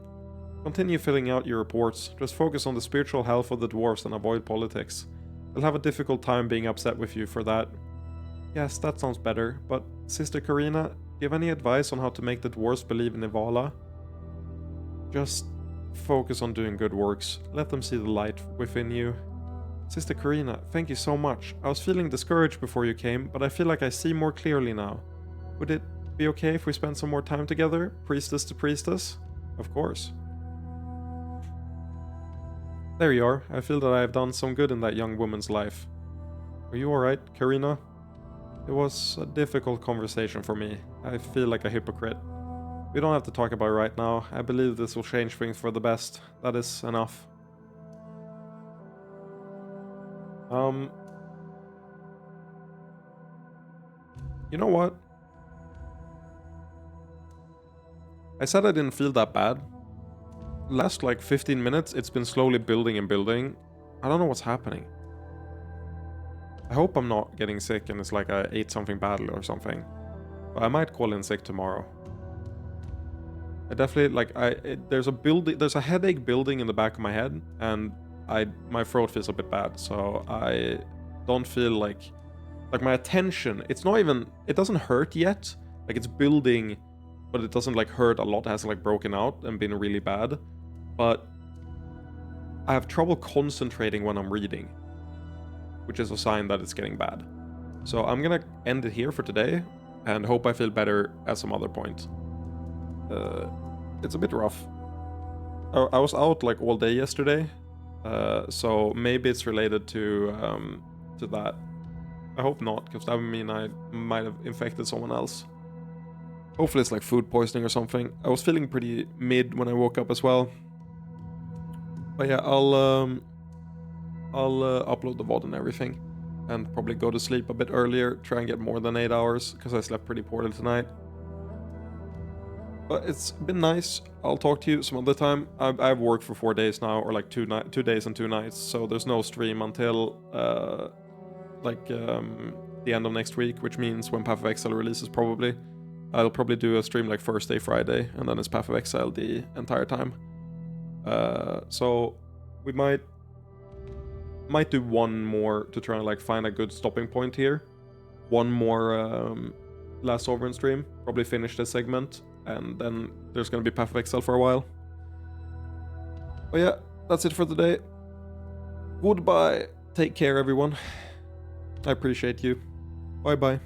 Continue filling out your reports. Just focus on the spiritual health of the dwarves and avoid politics. They'll have a difficult time being upset with you for that. Yes, that sounds better, but Sister Karina, do you have any advice on how to make the dwarves believe in Ivala? Just focus on doing good works. Let them see the light within you. Sister Karina, thank you so much. I was feeling discouraged before you came, but I feel like I see more clearly now. Would it be okay if we spend some more time together, priestess to priestess? Of course. There you are. I feel that I have done some good in that young woman's life. Are you alright, Karina? It was a difficult conversation for me. I feel like a hypocrite. We don't have to talk about it right now. I believe this will change things for the best. That is enough. You know what? I said I didn't feel that bad. Last like 15 minutes, it's been slowly building and building. I don't know what's happening. I hope I'm not getting sick and it's like I ate something badly or something. But I might call in sick tomorrow. I definitely like there's a headache building in the back of my head, and my throat feels a bit bad, so I don't feel like my attention, it doesn't hurt yet. Like it's building, but it doesn't like hurt a lot. It hasn't like broken out and been really bad. But I have trouble concentrating when I'm reading, which is a sign that it's getting bad. So I'm gonna end it here for today and hope I feel better at some other point. It's a bit rough. I was out like all day yesterday, so maybe it's related to that. I hope not, because that would mean I might have infected someone else. Hopefully it's like food poisoning or something. I was feeling pretty mid when I woke up as well. But yeah, I'll upload the VOD and everything, and probably go to sleep a bit earlier, try and get more than 8 hours, because I slept pretty poorly tonight. But it's been nice. I'll talk to you some other time. I've worked for 4 days now, or like 2 days and 2 nights, so there's no stream until the end of next week, which means when Path of Exile releases probably. I'll probably do a stream like Thursday, Friday, and then it's Path of Exile the entire time. So we might do one more to try and like find a good stopping point here. One more Last Sovereign stream, probably finish this segment, and then there's gonna be Path of Exile for a while. But yeah, that's it for today. Goodbye. Take care, everyone. I appreciate you. Bye bye.